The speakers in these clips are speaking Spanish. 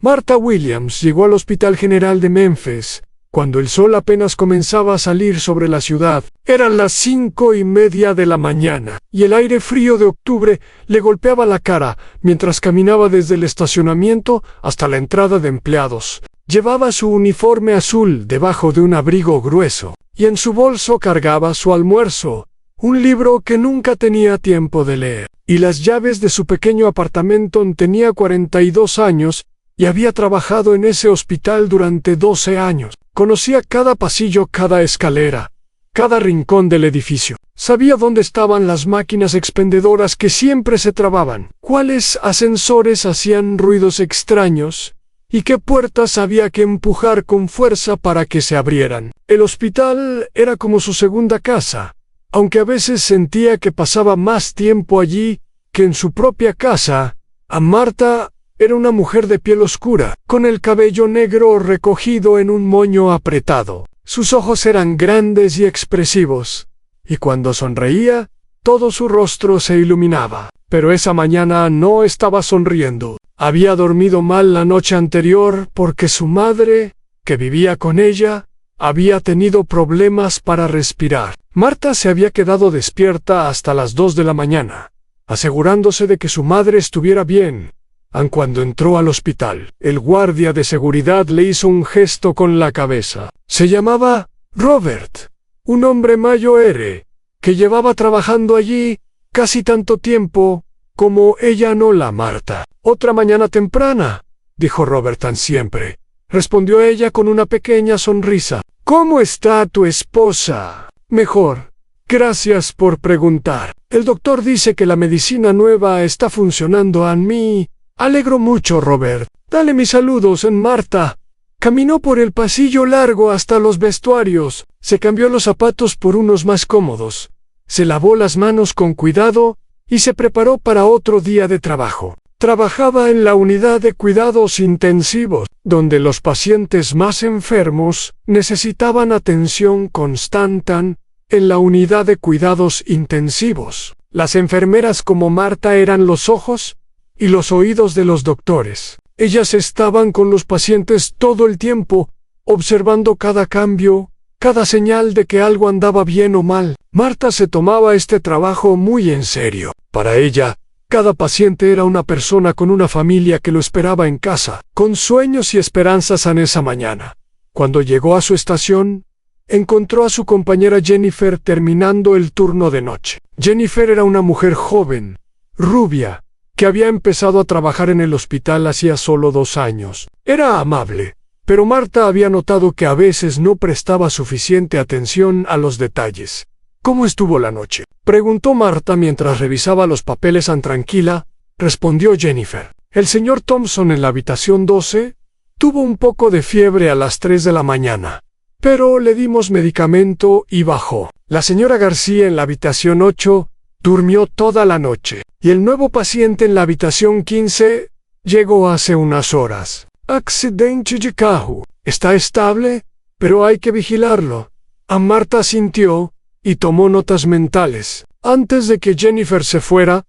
Martha Williams llegó al Hospital General de Memphis cuando el sol apenas comenzaba a salir sobre la ciudad. Eran las 5:30 de la mañana, y el aire frío de octubre le golpeaba la cara mientras caminaba desde el estacionamiento hasta la entrada de empleados. Llevaba su uniforme azul debajo de un abrigo grueso, y en su bolso cargaba su almuerzo, un libro que nunca tenía tiempo de leer, y las llaves de su pequeño apartamento. Tenía 42 años y había trabajado en ese hospital durante 12 años. Conocía cada pasillo, cada escalera, cada rincón del edificio. Sabía dónde estaban las máquinas expendedoras que siempre se trababan, cuáles ascensores hacían ruidos extraños y qué puertas había que empujar con fuerza para que se abrieran. El hospital era como su segunda casa, aunque a veces sentía que pasaba más tiempo allí que en su propia casa. A Martha era una mujer de piel oscura, con el cabello negro recogido en un moño apretado. Sus ojos eran grandes y expresivos, y cuando sonreía, todo su rostro se iluminaba. Pero esa mañana no estaba sonriendo. Había dormido mal la noche anterior porque su madre, que vivía con ella, había tenido problemas para respirar. Martha se había quedado despierta hasta las 2 de la mañana, asegurándose de que su madre estuviera bien. Cuando entró al hospital, el guardia de seguridad le hizo un gesto con la cabeza. Se llamaba Robert, un hombre mayor que llevaba trabajando allí casi tanto tiempo como ella. No, la Martha. Otra mañana temprana, dijo Robert. Tan siempre, respondió ella con una pequeña sonrisa. ¿Cómo está tu esposa? Mejor. Gracias por preguntar. El doctor dice que la medicina nueva está funcionando en mí. Alegro mucho, Robert. Dale mis saludos en Martha. Caminó por el pasillo largo hasta los vestuarios, se cambió los zapatos por unos más cómodos, se lavó las manos con cuidado y se preparó para otro día de trabajo. Trabajaba en la unidad de cuidados intensivos, donde los pacientes más enfermos necesitaban atención constante. En la unidad de cuidados intensivos, las enfermeras como Martha eran los ojos y los oídos de los doctores. Ellas estaban con los pacientes todo el tiempo, observando cada cambio, cada señal de que algo andaba bien o mal. Martha se tomaba este trabajo muy en serio. Para ella, cada paciente era una persona con una familia que lo esperaba en casa, con sueños y esperanzas. En esa mañana, cuando llegó a su estación, encontró a su compañera Jennifer terminando el turno de noche. Jennifer era una mujer joven, rubia, que había empezado a trabajar en el hospital hacía solo 2 años. Era amable, pero Martha había notado que a veces no prestaba suficiente atención a los detalles. ¿Cómo estuvo la noche?, preguntó Martha mientras revisaba los papeles. Tranquila, respondió Jennifer. El señor Thompson en la habitación 12 tuvo un poco de fiebre a las 3 de la mañana, pero le dimos medicamento y bajó. La señora García en la habitación 8 durmió toda la noche, y el nuevo paciente en la habitación 15 llegó hace unas horas. Accidente de carro. Está estable, pero hay que vigilarlo. Martha asintió y tomó notas mentales. Antes de que Jennifer se fuera,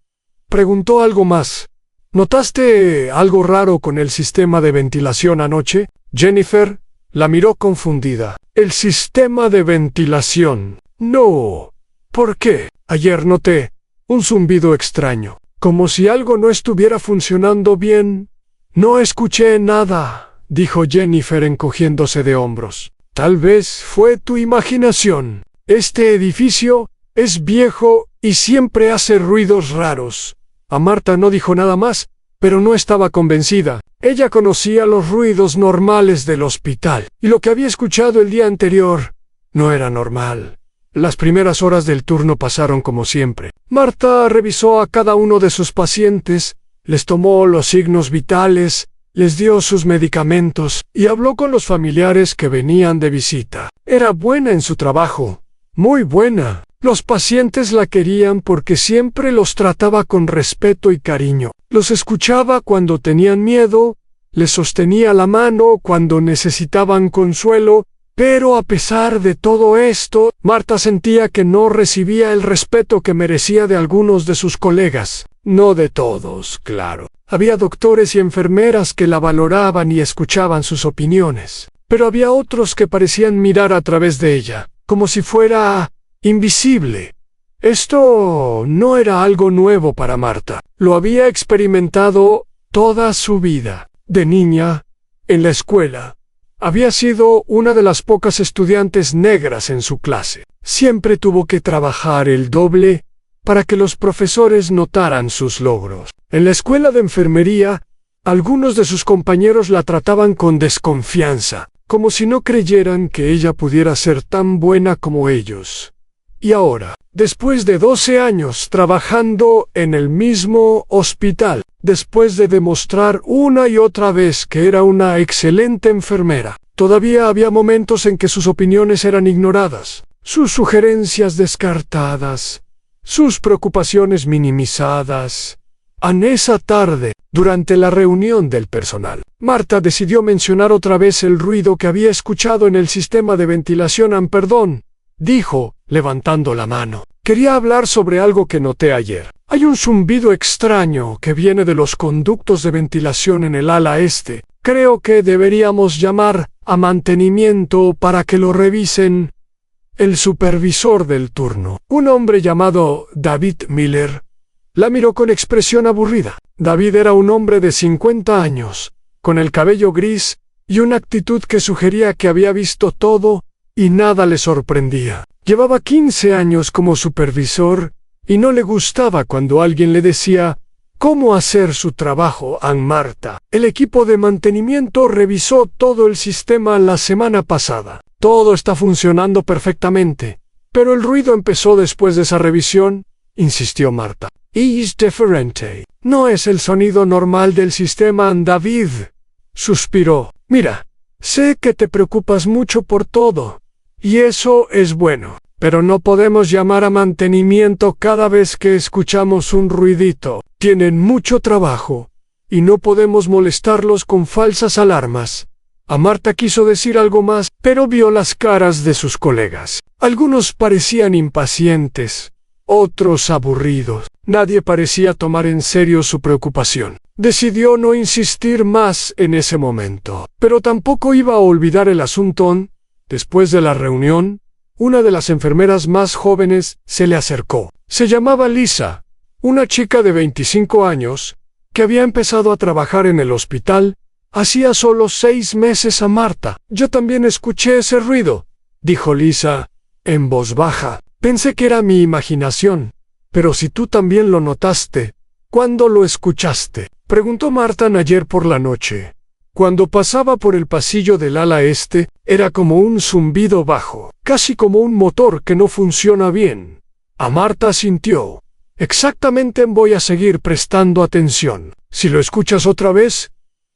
preguntó algo más. ¿Notaste algo raro con el sistema de ventilación anoche? Jennifer la miró confundida. ¿El sistema de ventilación? No. ¿Por qué? Ayer noté un zumbido extraño, como si algo no estuviera funcionando bien. No escuché nada, dijo Jennifer encogiéndose de hombros. Tal vez fue tu imaginación. Este edificio es viejo y siempre hace ruidos raros. Martha no dijo nada más, pero no estaba convencida. Ella conocía los ruidos normales del hospital, y lo que había escuchado el día anterior no era normal. Las primeras horas del turno pasaron como siempre. Martha revisó a cada uno de sus pacientes, les tomó los signos vitales, les dio sus medicamentos y habló con los familiares que venían de visita. Era buena en su trabajo, muy buena. Los pacientes la querían porque siempre los trataba con respeto y cariño. Los escuchaba cuando tenían miedo, les sostenía la mano cuando necesitaban consuelo. Pero a pesar de todo esto, Martha sentía que no recibía el respeto que merecía de algunos de sus colegas. No de todos, claro. Había doctores y enfermeras que la valoraban y escuchaban sus opiniones, pero había otros que parecían mirar a través de ella, como si fuera invisible. Esto no era algo nuevo para Marta. Lo había experimentado toda su vida. De niña, en la escuela, había sido una de las pocas estudiantes negras en su clase. Siempre tuvo que trabajar el doble para que los profesores notaran sus logros. En la escuela de enfermería, algunos de sus compañeros la trataban con desconfianza, como si no creyeran que ella pudiera ser tan buena como ellos. Y ahora, después de 12 años trabajando en el mismo hospital, después de demostrar una y otra vez que era una excelente enfermera, todavía había momentos en que sus opiniones eran ignoradas, sus sugerencias descartadas, sus preocupaciones minimizadas. En esa tarde, durante la reunión del personal, Marta decidió mencionar otra vez el ruido que había escuchado en el sistema de ventilación. Perdón, dijo, levantando la mano. Quería hablar sobre algo que noté ayer. Hay un zumbido extraño que viene de los conductos de ventilación en el ala este. Creo que deberíamos llamar a mantenimiento para que lo revisen. El supervisor del turno, un hombre llamado David Miller, la miró con expresión aburrida. David era un hombre de 50 años, con el cabello gris y una actitud que sugería que había visto todo y nada le sorprendía. Llevaba 15 años como supervisor y no le gustaba cuando alguien le decía cómo hacer su trabajo a Marta. El equipo de mantenimiento revisó todo el sistema la semana pasada. Todo está funcionando perfectamente, pero el ruido empezó después de esa revisión, insistió Marta. Es diferente. No es el sonido normal del sistema. David suspiró. Mira, sé que te preocupas mucho por todo, y eso es bueno, pero no podemos llamar a mantenimiento cada vez que escuchamos un ruidito. Tienen mucho trabajo, y no podemos molestarlos con falsas alarmas. A Marta quiso decir algo más, pero vio las caras de sus colegas. Algunos parecían impacientes, otros aburridos. Nadie parecía tomar en serio su preocupación. Decidió no insistir más en ese momento, pero tampoco iba a olvidar el asunto. Después de la reunión, una de las enfermeras más jóvenes se le acercó. Se llamaba Lisa, una chica de 25 años, que había empezado a trabajar en el hospital hacía solo 6 meses. A Marta. Yo también escuché ese ruido, dijo Lisa, en voz baja. Pensé que era mi imaginación, pero si tú también lo notaste, ¿cuándo lo escuchaste?, preguntó Marta ayer por la noche. Cuando pasaba por el pasillo del ala este, era como un zumbido bajo, casi como un motor que no funciona bien. A Marta sintió. Exactamente, voy a seguir prestando atención. Si lo escuchas otra vez,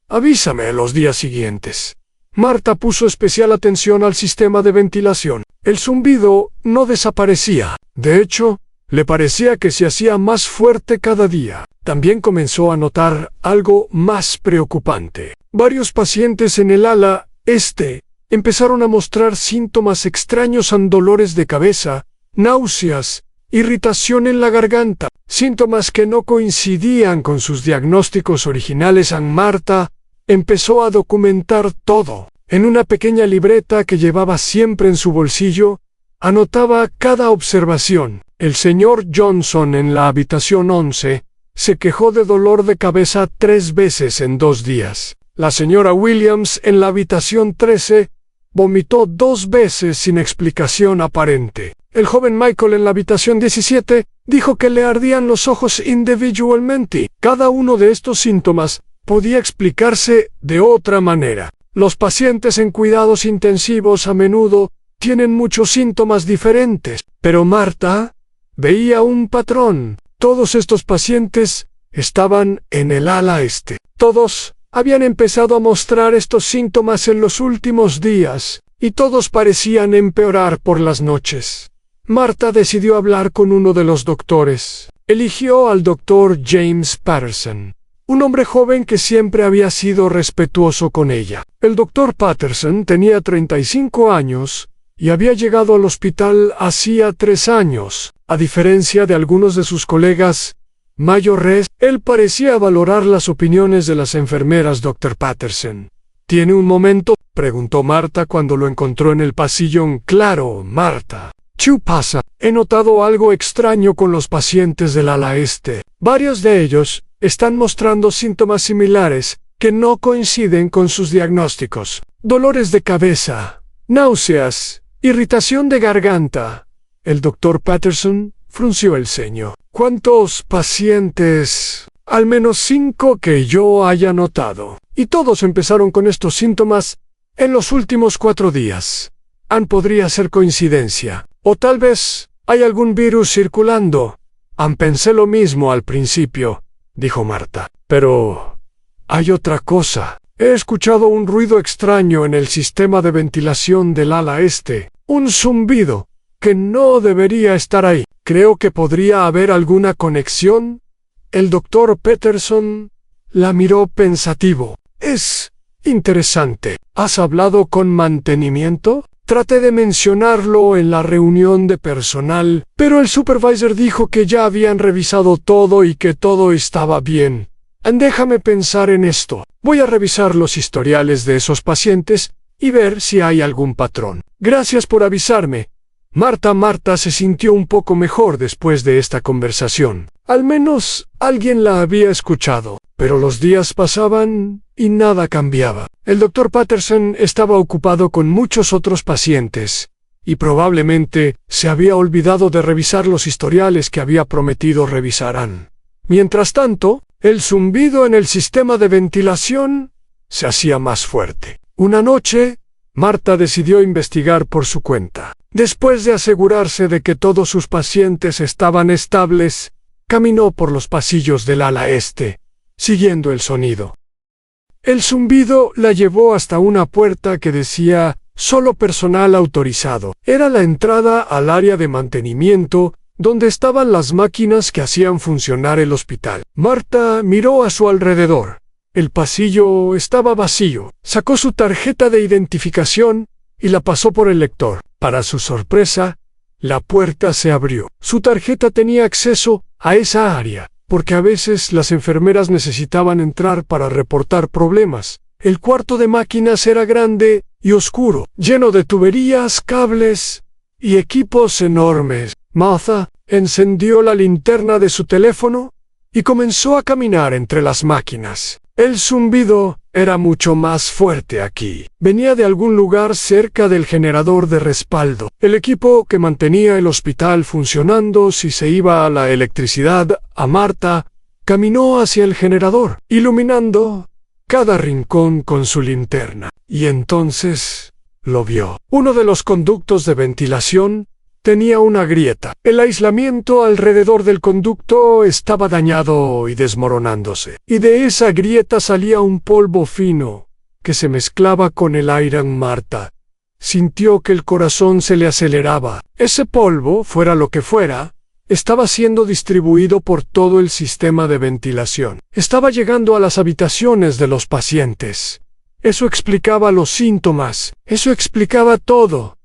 avísame los días siguientes. Marta puso especial atención al sistema de ventilación. El zumbido no desaparecía. De hecho, le parecía que se hacía más fuerte cada día. También comenzó a notar algo más preocupante. Varios pacientes en el ala este empezaron a mostrar síntomas extraños: dolores de cabeza, náuseas, irritación en la garganta, síntomas que no coincidían con sus diagnósticos originales. Marta empezó a documentar todo. En una pequeña libreta que llevaba siempre en su bolsillo, anotaba cada observación. El señor Johnson en la habitación 11 se quejó de dolor de cabeza 3 veces en 2 días. La señora Williams en la habitación 13 vomitó 2 veces sin explicación aparente. El joven Michael en la habitación 17 dijo que le ardían los ojos individualmente. Cada uno de estos síntomas podía explicarse de otra manera. Los pacientes en cuidados intensivos a menudo tienen muchos síntomas diferentes, pero Marta veía un patrón. Todos estos pacientes estaban en el ala este. Todos habían empezado a mostrar estos síntomas en los últimos días, y todos parecían empeorar por las noches. Marta decidió hablar con uno de los doctores. Eligió al doctor James Patterson, un hombre joven que siempre había sido respetuoso con ella. El doctor Patterson tenía 35 años y había llegado al hospital hacía 3 años. A diferencia de algunos de sus colegas, Mayor res. Él parecía valorar las opiniones de las enfermeras, Dr. Patterson. ¿Tiene un momento?, preguntó Marta cuando lo encontró en el pasillo. Claro, Marta. ¿Qué pasa? He notado algo extraño con los pacientes del ala este. Varios de ellos están mostrando síntomas similares que no coinciden con sus diagnósticos. Dolores de cabeza, náuseas, irritación de garganta. El Dr. Patterson frunció el ceño. ¿Cuántos pacientes? Al menos 5 que yo haya notado. Y todos empezaron con estos síntomas en los últimos 4 días. Podría ser coincidencia. O tal vez hay algún virus circulando. Pensé lo mismo al principio, dijo Marta. Pero hay otra cosa. He escuchado un ruido extraño en el sistema de ventilación del ala este. Un zumbido que no debería estar ahí. Creo que podría haber alguna conexión. El doctor Patterson la miró pensativo. Es interesante. ¿Has hablado con mantenimiento? Traté de mencionarlo en la reunión de personal, pero el supervisor dijo que ya habían revisado todo y que todo estaba bien. Déjame pensar en esto. Voy a revisar los historiales de esos pacientes y ver si hay algún patrón. Gracias por avisarme. Marta se sintió un poco mejor después de esta conversación. Al menos alguien la había escuchado. Pero los días pasaban y nada cambiaba. El Dr. Patterson estaba ocupado con muchos otros pacientes y probablemente se había olvidado de revisar los historiales que había prometido revisarán. Mientras tanto, el zumbido en el sistema de ventilación se hacía más fuerte. Una noche, Marta decidió investigar por su cuenta. Después de asegurarse de que todos sus pacientes estaban estables, caminó por los pasillos del ala este, siguiendo el sonido. El zumbido la llevó hasta una puerta que decía «Solo personal autorizado». Era la entrada al área de mantenimiento, donde estaban las máquinas que hacían funcionar el hospital. Marta miró a su alrededor. El pasillo estaba vacío. Sacó su tarjeta de identificación y la pasó por el lector. Para su sorpresa, la puerta se abrió. Su tarjeta tenía acceso a esa área, porque a veces las enfermeras necesitaban entrar para reportar problemas. El cuarto de máquinas era grande y oscuro, lleno de tuberías, cables y equipos enormes. Martha encendió la linterna de su teléfono y comenzó a caminar entre las máquinas. El zumbido era mucho más fuerte aquí. Venía de algún lugar cerca del generador de respaldo, el equipo que mantenía el hospital funcionando si se iba a la electricidad. Marta caminó hacia el generador, iluminando cada rincón con su linterna. Y entonces lo vio. Uno de los conductos de ventilación tenía una grieta. El aislamiento alrededor del conducto estaba dañado y desmoronándose. Y de esa grieta salía un polvo fino que se mezclaba con el aire. Marta sintió que el corazón se le aceleraba. Ese polvo, fuera lo que fuera, estaba siendo distribuido por todo el sistema de ventilación. Estaba llegando a las habitaciones de los pacientes. Eso explicaba los síntomas. Eso explicaba todo.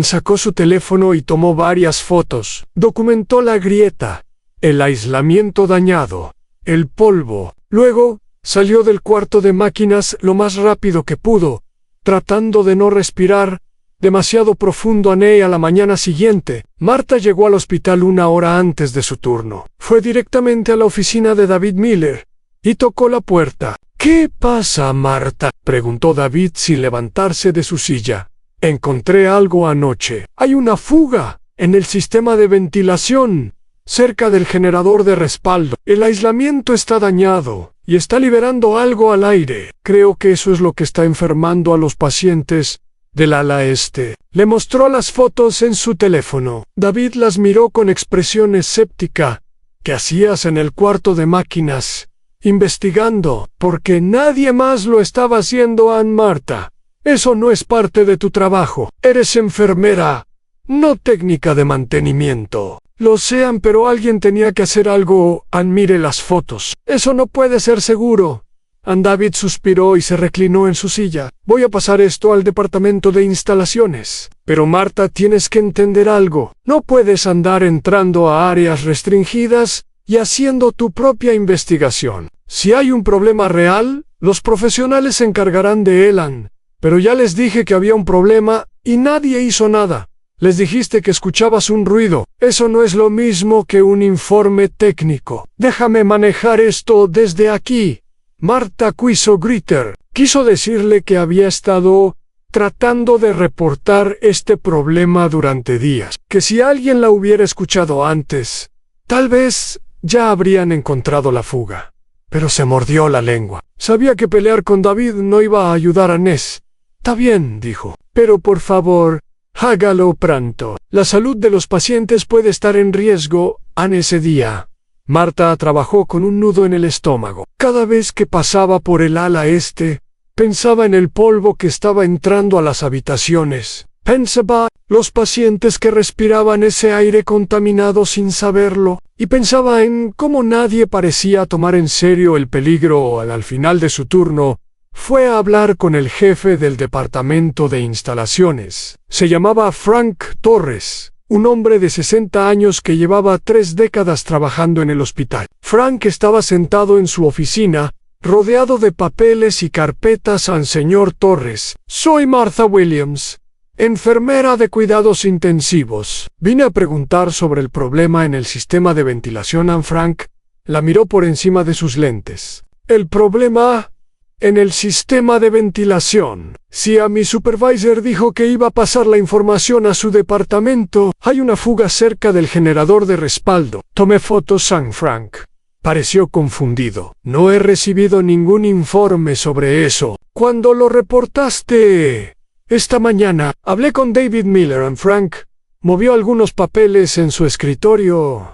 Sacó su teléfono y tomó varias fotos. Documentó la grieta, el aislamiento dañado, el polvo. Luego, salió del cuarto de máquinas lo más rápido que pudo, tratando de no respirar demasiado profundo. A la mañana siguiente, Marta llegó al hospital 1 hora antes de su turno. Fue directamente a la oficina de David Miller y tocó la puerta. «¿Qué pasa, Marta?», preguntó David sin levantarse de su silla. «Encontré algo anoche. Hay una fuga en el sistema de ventilación, cerca del generador de respaldo. El aislamiento está dañado y está liberando algo al aire. Creo que eso es lo que está enfermando a los pacientes del ala este». Le mostró las fotos en su teléfono. David las miró con expresión escéptica. «¿Qué hacías en el cuarto de máquinas?» «Investigando, porque nadie más lo estaba haciendo, Marta. Eso no es parte de tu trabajo. Eres enfermera, no técnica de mantenimiento». «Lo sean, pero alguien tenía que hacer algo. Mire las fotos». «Eso no puede ser seguro». David suspiró y se reclinó en su silla. «Voy a pasar esto al departamento de instalaciones». «Pero Marta, tienes que entender algo. No puedes andar entrando a áreas restringidas y haciendo tu propia investigación. Si hay un problema real, los profesionales se encargarán de él. Pero ya les dije que había un problema y nadie hizo nada. Les dijiste que escuchabas un ruido. Eso no es lo mismo que un informe técnico. Déjame manejar esto desde aquí. Marta quiso gritar. Quiso decirle que había estado tratando de reportar este problema durante días. Que si alguien la hubiera escuchado antes, tal vez ya habrían encontrado la fuga. Pero se mordió la lengua. Sabía que pelear con David no iba a ayudar a Ness. Está bien, dijo. Pero por favor, hágalo pronto. La salud de los pacientes puede estar en riesgo en ese día. Marta trabajó con un nudo en el estómago. Cada vez que pasaba por el ala este, pensaba en el polvo que estaba entrando a las habitaciones. Pensaba los pacientes que respiraban ese aire contaminado sin saberlo, y pensaba en cómo nadie parecía tomar en serio el peligro. Al final de su turno, fue a hablar con el jefe del departamento de instalaciones. Se llamaba Frank Torres, un hombre de 60 años que llevaba 3 décadas trabajando en el hospital. Frank estaba sentado en su oficina, rodeado de papeles y carpetas. Señor Torres, soy Martha Williams, enfermera de cuidados intensivos. Vine a preguntar sobre el problema en el sistema de ventilación. Frank la miró por encima de sus lentes. ¿El problema en el sistema de ventilación? Sí, a mi supervisor dijo que iba a pasar la información a su departamento. Hay una fuga cerca del generador de respaldo. Tomé fotos. Frank pareció confundido. No he recibido ningún informe sobre eso. ¿Cuándo lo reportaste? Esta mañana. Hablé con David Miller. Frank movió algunos papeles en su escritorio.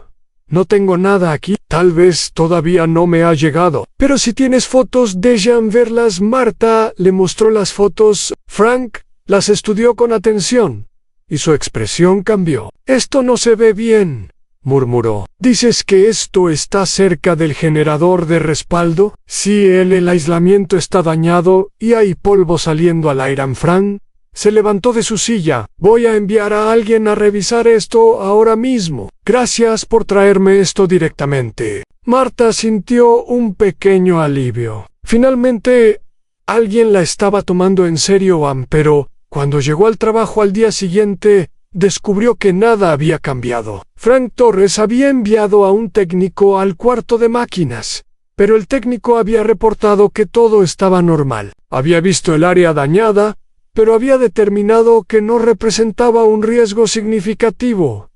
No tengo nada aquí. Tal vez todavía no me ha llegado. Pero si tienes fotos, dejan verlas. Marta le mostró las fotos. Frank las estudió con atención, y su expresión cambió. Esto no se ve bien, murmuró. ¿Dices que esto está cerca del generador de respaldo? Sí, el aislamiento está dañado y hay polvo saliendo al aire. Frank se levantó de su silla. Voy a enviar a alguien a revisar esto ahora mismo. Gracias por traerme esto directamente. Marta sintió un pequeño alivio. Finalmente, alguien la estaba tomando en serio. Pero cuando llegó al trabajo al día siguiente, descubrió que nada había cambiado. Frank Torres había enviado a un técnico al cuarto de máquinas, pero el técnico había reportado que todo estaba normal. Había visto el área dañada, pero había determinado que no representaba un riesgo significativo.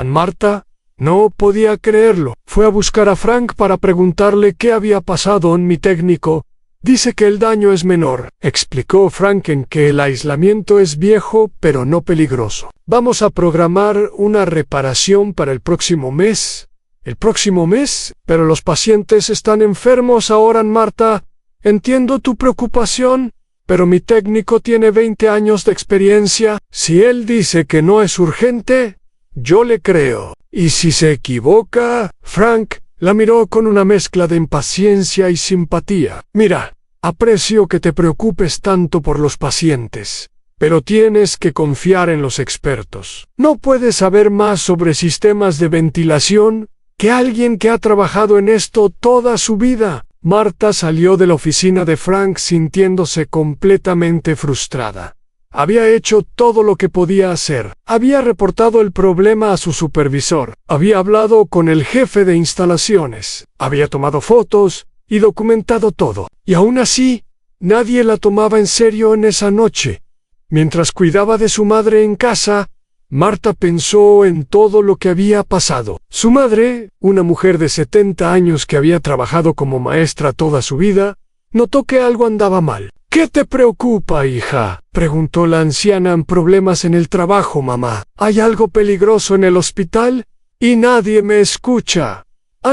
Marta no podía creerlo. Fue a buscar a Frank para preguntarle qué había pasado. Mi técnico dice que el daño es menor, explicó Frank, en que el aislamiento es viejo pero no peligroso. Vamos a programar una reparación para el próximo mes. ¿El próximo mes? Pero los pacientes están enfermos ahora. Marta, entiendo tu preocupación, pero mi técnico tiene 20 años de experiencia. Si él dice que no es urgente, yo le creo. ¿Y si se equivoca? Frank la miró con una mezcla de impaciencia y simpatía. Mira, aprecio que te preocupes tanto por los pacientes, pero tienes que confiar en los expertos. ¿No puedes saber más sobre sistemas de ventilación que alguien que ha trabajado en esto toda su vida? Marta salió de la oficina de Frank sintiéndose completamente frustrada. Había hecho todo lo que podía hacer. Había reportado el problema a su supervisor. Había hablado con el jefe de instalaciones. Había tomado fotos y documentado todo. Y aún así, nadie la tomaba en serio en esa noche. Mientras cuidaba de su madre en casa, Marta pensó en todo lo que había pasado. Su madre, una mujer de 70 años que había trabajado como maestra toda su vida, notó que algo andaba mal. ¿Qué te preocupa, hija?, preguntó la anciana. Problemas en el trabajo, mamá. ¿Hay algo peligroso en el hospital? Y nadie me escucha.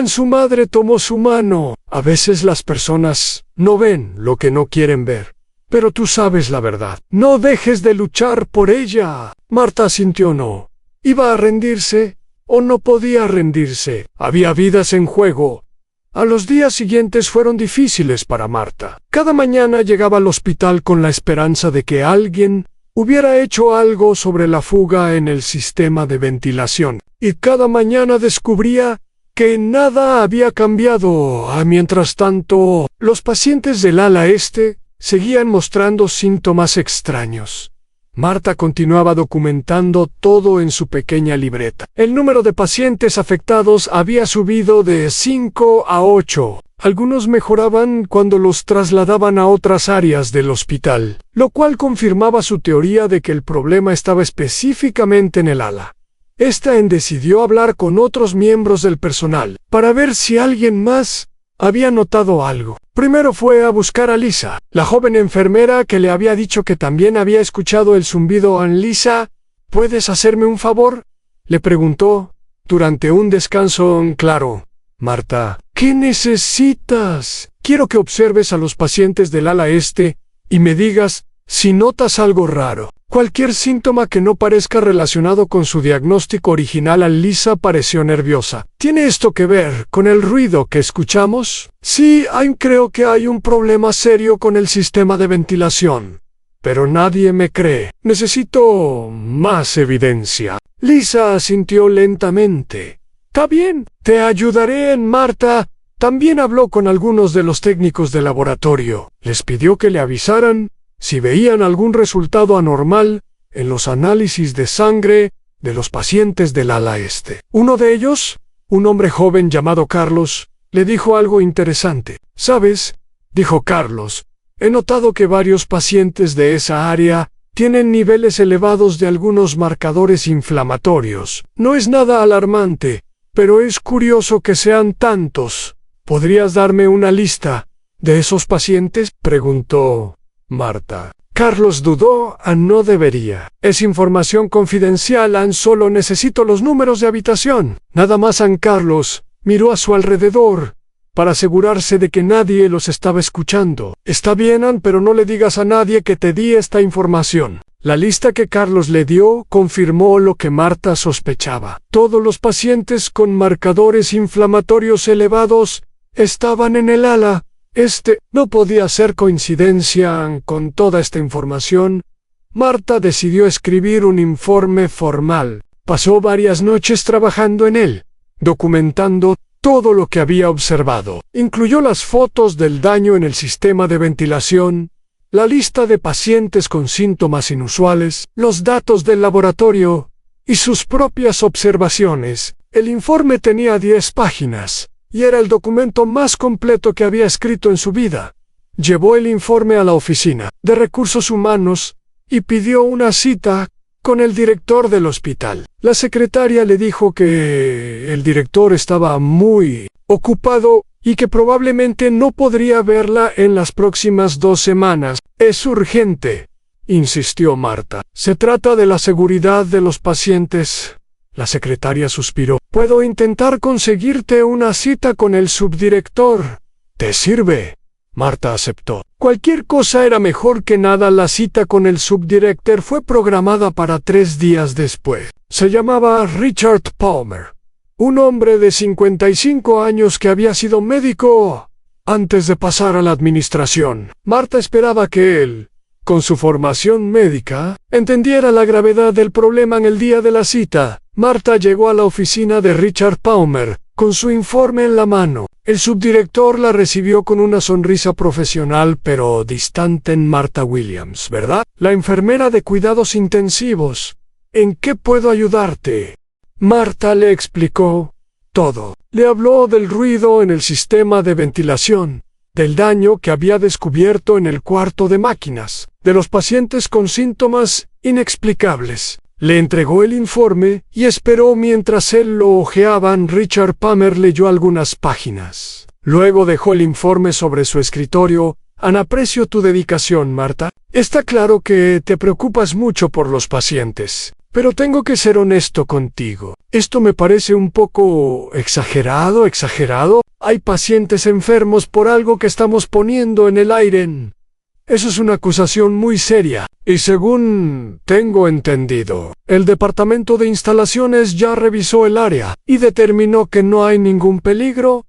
Su madre tomó su mano. A veces las personas no ven lo que no quieren ver. Pero tú sabes la verdad. No dejes de luchar por ella. Marta sintió no. ¿Iba a rendirse o no podía rendirse? Había vidas en juego. A los días siguientes fueron difíciles para Marta. Cada mañana llegaba al hospital con la esperanza de que alguien hubiera hecho algo sobre la fuga en el sistema de ventilación. Y cada mañana descubría que nada había cambiado. Mientras tanto, los pacientes del ala este seguían mostrando síntomas extraños. Marta continuaba documentando todo en su pequeña libreta. El número de pacientes afectados había subido de 5 a 8. Algunos mejoraban cuando los trasladaban a otras áreas del hospital, lo cual confirmaba su teoría de que el problema estaba específicamente en el ala. Decidió hablar con otros miembros del personal para ver si alguien más había notado algo. Primero fue a buscar a Lisa, la joven enfermera que le había dicho que también había escuchado el zumbido. Lisa, ¿puedes hacerme un favor?, le preguntó durante un descanso. Claro, Marta. ¿Qué necesitas? Quiero que observes a los pacientes del ala este y me digas si notas algo raro. Cualquier síntoma que no parezca relacionado con su diagnóstico original. Lisa pareció nerviosa. ¿Tiene esto que ver con el ruido que escuchamos? Sí, creo que hay un problema serio con el sistema de ventilación. Pero nadie me cree. Necesito más evidencia. Lisa asintió lentamente. Está bien, te ayudaré. Marta también habló con algunos de los técnicos de laboratorio. Les pidió que le avisaran si veían algún resultado anormal en los análisis de sangre de los pacientes del ala este. Uno de ellos, un hombre joven llamado Carlos, le dijo algo interesante. ¿Sabes?, dijo Carlos, he notado que varios pacientes de esa área tienen niveles elevados de algunos marcadores inflamatorios. No es nada alarmante, pero es curioso que sean tantos. ¿Podrías darme una lista de esos pacientes?, preguntó Marta. Carlos dudó. No debería. Es información confidencial. Solo necesito los números de habitación. Nada más. Carlos miró a su alrededor para asegurarse de que nadie los estaba escuchando. Está bien, pero no le digas a nadie que te di esta información. La lista que Carlos le dio confirmó lo que Marta sospechaba. Todos los pacientes con marcadores inflamatorios elevados estaban en el ala. No podía ser coincidencia. Con toda esta información, Marta decidió escribir un informe formal. Pasó varias noches trabajando en él, documentando todo lo que había observado. Incluyó las fotos del daño en el sistema de ventilación, la lista de pacientes con síntomas inusuales, los datos del laboratorio y sus propias observaciones. El informe tenía 10 páginas. Y era el documento más completo que había escrito en su vida. Llevó el informe a la oficina de recursos humanos y pidió una cita con el director del hospital. La secretaria le dijo que el director estaba muy ocupado y que probablemente no podría verla en las próximas 2 semanas. Es urgente, insistió Marta. Se trata de la seguridad de los pacientes. La secretaria suspiró. Puedo intentar conseguirte una cita con el subdirector. ¿Te sirve? Marta aceptó. Cualquier cosa era mejor que nada. La cita con el subdirector fue programada para 3 días después. Se llamaba Richard Palmer, un hombre de 55 años que había sido médico antes de pasar a la administración. Marta esperaba que él, con su formación médica, entendiera la gravedad del problema. En el día de la cita, Marta llegó a la oficina de Richard Palmer, con su informe en la mano. El subdirector la recibió con una sonrisa profesional pero distante. Marta Williams, ¿verdad? La enfermera de cuidados intensivos. ¿En qué puedo ayudarte? Marta le explicó todo. Le habló del ruido en el sistema de ventilación, del daño que había descubierto en el cuarto de máquinas, de los pacientes con síntomas inexplicables. Le entregó el informe y esperó mientras él lo hojeaba. Richard Palmer leyó algunas páginas. Luego dejó el informe sobre su escritorio. Aprecio tu dedicación, Marta. Está claro que te preocupas mucho por los pacientes, pero tengo que ser honesto contigo. Esto me parece un poco exagerado. Hay pacientes enfermos por algo que estamos poniendo en el aire. Eso es una acusación muy seria, y según tengo entendido, el departamento de instalaciones ya revisó el área y determinó que no hay ningún peligro.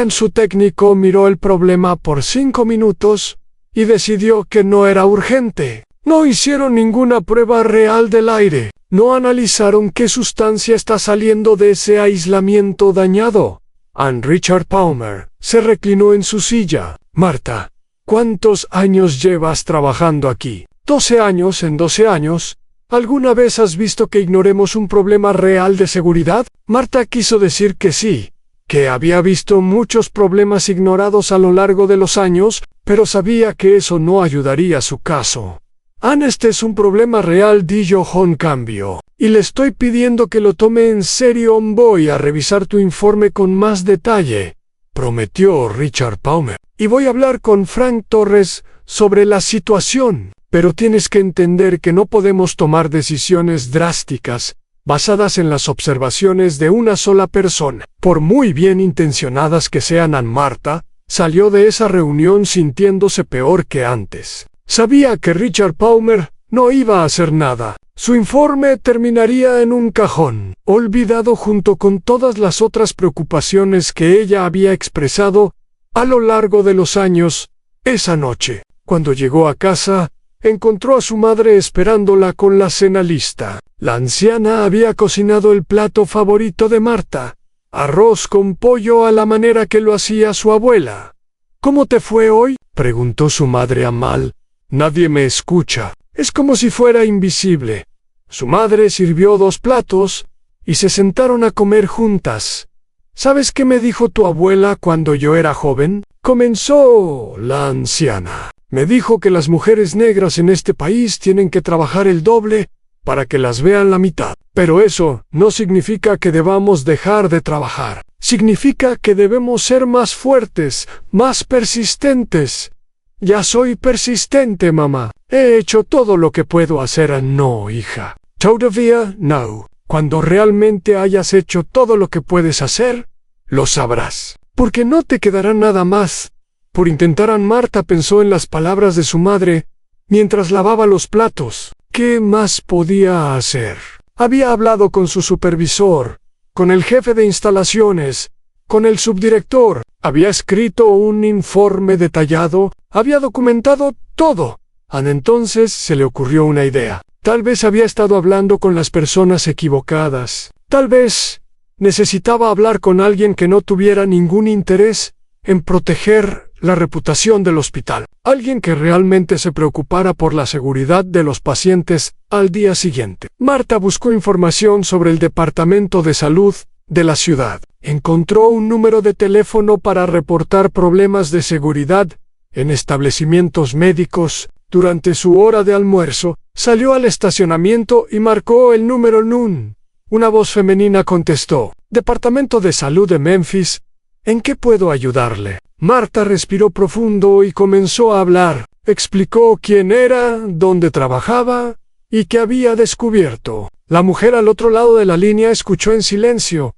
Su técnico miró el problema por 5 minutos y decidió que no era urgente. No hicieron ninguna prueba real del aire. No analizaron qué sustancia está saliendo de ese aislamiento dañado. Ann Richard Palmer se reclinó en su silla. Marta, ¿cuántos años llevas trabajando aquí? 12 años. En 12 años, ¿alguna vez has visto que ignoremos un problema real de seguridad? Marta quiso decir que sí, que había visto muchos problemas ignorados a lo largo de los años, pero sabía que eso no ayudaría a su caso. Ann, este es un problema real, dijo en cambio, y le estoy pidiendo que lo tome en serio. Voy a revisar tu informe con más detalle, prometió Richard Palmer, y voy a hablar con Frank Torres sobre la situación, pero tienes que entender que no podemos tomar decisiones drásticas basadas en las observaciones de una sola persona. Por muy bien intencionadas que sean. Ann Marta salió de esa reunión sintiéndose peor que antes. Sabía que Richard Palmer no iba a hacer nada. Su informe terminaría en un cajón, olvidado junto con todas las otras preocupaciones que ella había expresado a lo largo de los años. Esa noche, cuando llegó a casa, encontró a su madre esperándola con la cena lista. La anciana había cocinado el plato favorito de Marta, arroz con pollo a la manera que lo hacía su abuela. ¿Cómo te fue hoy?, preguntó su madre a Mal. Nadie me escucha. Es como si fuera invisible. Su madre sirvió 2 platos y se sentaron a comer juntas. ¿Sabes qué me dijo tu abuela cuando yo era joven?, comenzó la anciana. Me dijo que las mujeres negras en este país tienen que trabajar el doble para que las vean la mitad. Pero eso no significa que debamos dejar de trabajar. Significa que debemos ser más fuertes, más persistentes. Ya soy persistente, mamá. He hecho todo lo que puedo hacer. No, hija. Todavía no. Cuando realmente hayas hecho todo lo que puedes hacer, lo sabrás. Porque no te quedará nada más por intentar. Ann Marta pensó en las palabras de su madre mientras lavaba los platos. ¿Qué más podía hacer? Había hablado con su supervisor, con el jefe de instalaciones, con el subdirector. Había escrito un informe detallado, había documentado todo. Ann entonces se le ocurrió una idea. Tal vez había estado hablando con las personas equivocadas. Tal vez necesitaba hablar con alguien que no tuviera ningún interés en proteger la reputación del hospital. Alguien que realmente se preocupara por la seguridad de los pacientes. Al día siguiente, Marta buscó información sobre el departamento de salud de la ciudad. Encontró un número de teléfono para reportar problemas de seguridad en establecimientos médicos. Durante su hora de almuerzo, salió al estacionamiento y marcó el número NUN. Una voz femenina contestó: Departamento de Salud de Memphis, ¿en qué puedo ayudarle? Marta respiró profundo y comenzó a hablar. Explicó quién era, dónde trabajaba y qué había descubierto. La mujer al otro lado de la línea escuchó en silencio.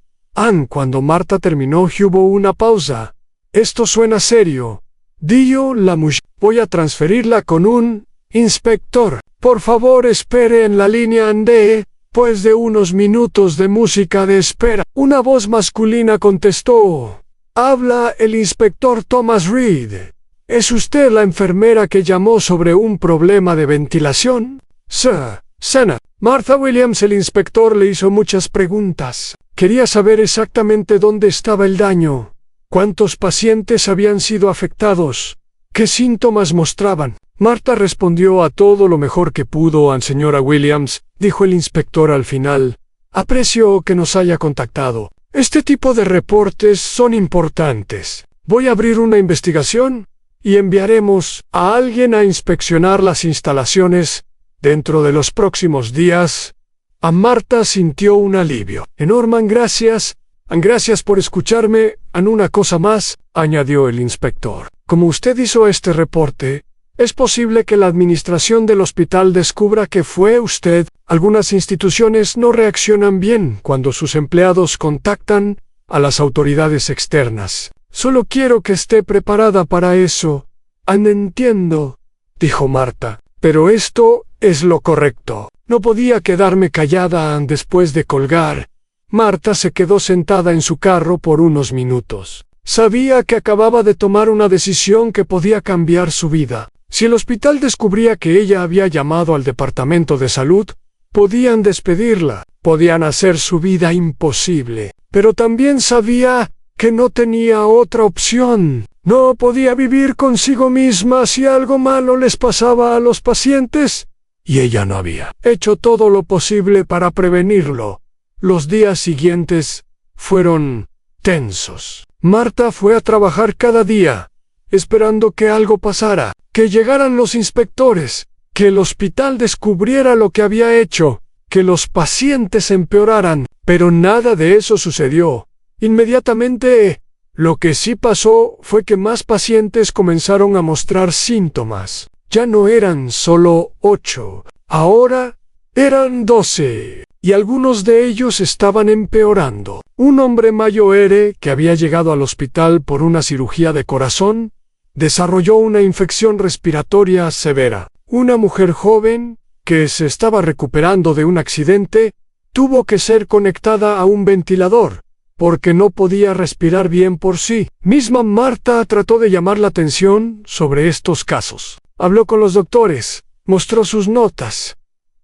Cuando Marta terminó, hubo una pausa. Esto suena serio, dijo la mujer. Voy a transferirla con un inspector. Por favor, espere en la línea después de unos minutos de música de espera. Una voz masculina contestó. Habla el inspector Thomas Reed. ¿Es usted la enfermera que llamó sobre un problema de ventilación? Sena. Martha Williams. El inspector le hizo muchas preguntas. Quería saber exactamente dónde estaba el daño, cuántos pacientes habían sido afectados, qué síntomas mostraban. Marta respondió a todo lo mejor que pudo. Señora Williams, dijo el inspector al final, aprecio que nos haya contactado. Este tipo de reportes son importantes. Voy a abrir una investigación y enviaremos a alguien a inspeccionar las instalaciones dentro de los próximos días. Marta sintió un alivio. Norman, gracias. Gracias por escucharme. Una cosa más, añadió el inspector. Como usted hizo este reporte, es posible que la administración del hospital descubra que fue usted. Algunas instituciones no reaccionan bien cuando sus empleados contactan a las autoridades externas. Solo quiero que esté preparada para eso. Entiendo, dijo Marta. Pero esto es lo correcto. No podía quedarme callada. Después de colgar, Marta se quedó sentada en su carro por unos minutos. Sabía que acababa de tomar una decisión que podía cambiar su vida. Si el hospital descubría que ella había llamado al departamento de salud, podían despedirla, podían hacer su vida imposible. Pero también sabía que no tenía otra opción. No podía vivir consigo misma si algo malo les pasaba a los pacientes, y ella no había hecho todo lo posible para prevenirlo. Los días siguientes fueron tensos. Marta fue a trabajar cada día, esperando que algo pasara, que llegaran los inspectores, que el hospital descubriera lo que había hecho, que los pacientes empeoraran, pero nada de eso sucedió. Inmediatamente, lo que sí pasó fue que más pacientes comenzaron a mostrar síntomas. Ya no eran solo 8, ahora eran 12, y algunos de ellos estaban empeorando. Un hombre mayor que había llegado al hospital por una cirugía de corazón, desarrolló una infección respiratoria severa. Una mujer joven, que se estaba recuperando de un accidente, tuvo que ser conectada a un ventilador, porque no podía respirar bien por sí misma. Marta trató de llamar la atención sobre estos casos. Habló con los doctores, mostró sus notas,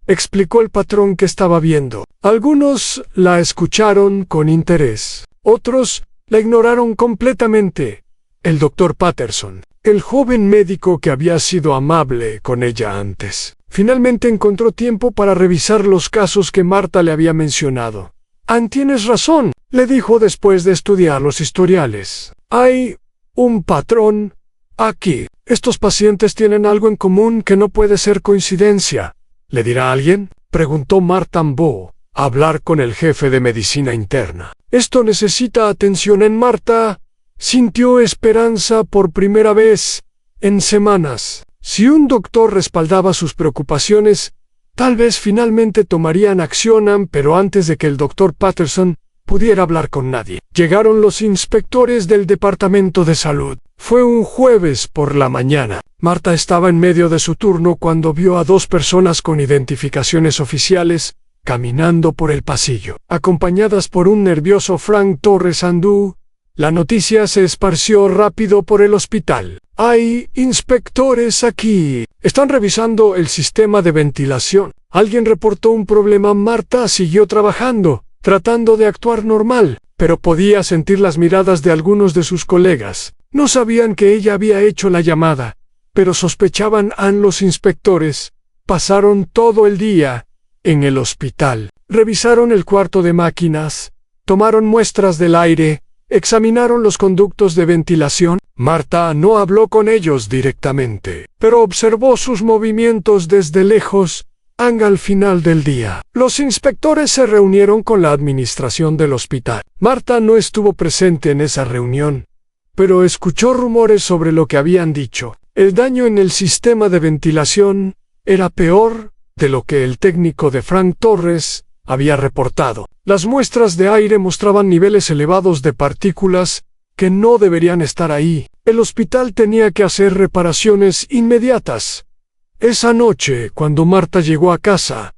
explicó el patrón que estaba viendo. Algunos la escucharon con interés, otros la ignoraron completamente. El doctor Patterson, el joven médico que había sido amable con ella antes, finalmente encontró tiempo para revisar los casos que Marta le había mencionado. Tienes razón, le dijo después de estudiar los historiales. Hay un patrón aquí. Estos pacientes tienen algo en común que no puede ser coincidencia. ¿Le dirá alguien?, preguntó Marta Bo, a hablar con el jefe de medicina interna. Esto necesita atención. En Marta sintió esperanza por primera vez en semanas. Si un doctor respaldaba sus preocupaciones, tal vez finalmente tomarían acción, pero antes de que el doctor Patterson pudiera hablar con nadie, llegaron los inspectores del departamento de salud. Fue un jueves por la mañana. Marta estaba en medio de su turno cuando vio a 2 personas con identificaciones oficiales caminando por el pasillo, acompañadas por un nervioso Frank Torres Andú. La noticia se esparció rápido por el hospital. Hay inspectores aquí. Están revisando el sistema de ventilación. Alguien reportó un problema. Marta siguió trabajando, tratando de actuar normal, pero podía sentir las miradas de algunos de sus colegas. No sabían que ella había hecho la llamada, pero sospechaban. Los inspectores pasaron todo el día en el hospital. Revisaron el cuarto de máquinas, tomaron muestras del aire, examinaron los conductos de ventilación. Marta no habló con ellos directamente, pero observó sus movimientos desde lejos. Al final del día, los inspectores se reunieron con la administración del hospital. Marta no estuvo presente en esa reunión, pero escuchó rumores sobre lo que habían dicho. El daño en el sistema de ventilación era peor de lo que el técnico de Frank Torres había reportado. Las muestras de aire mostraban niveles elevados de partículas que no deberían estar ahí. El hospital tenía que hacer reparaciones inmediatas. Esa noche, cuando Marta llegó a casa,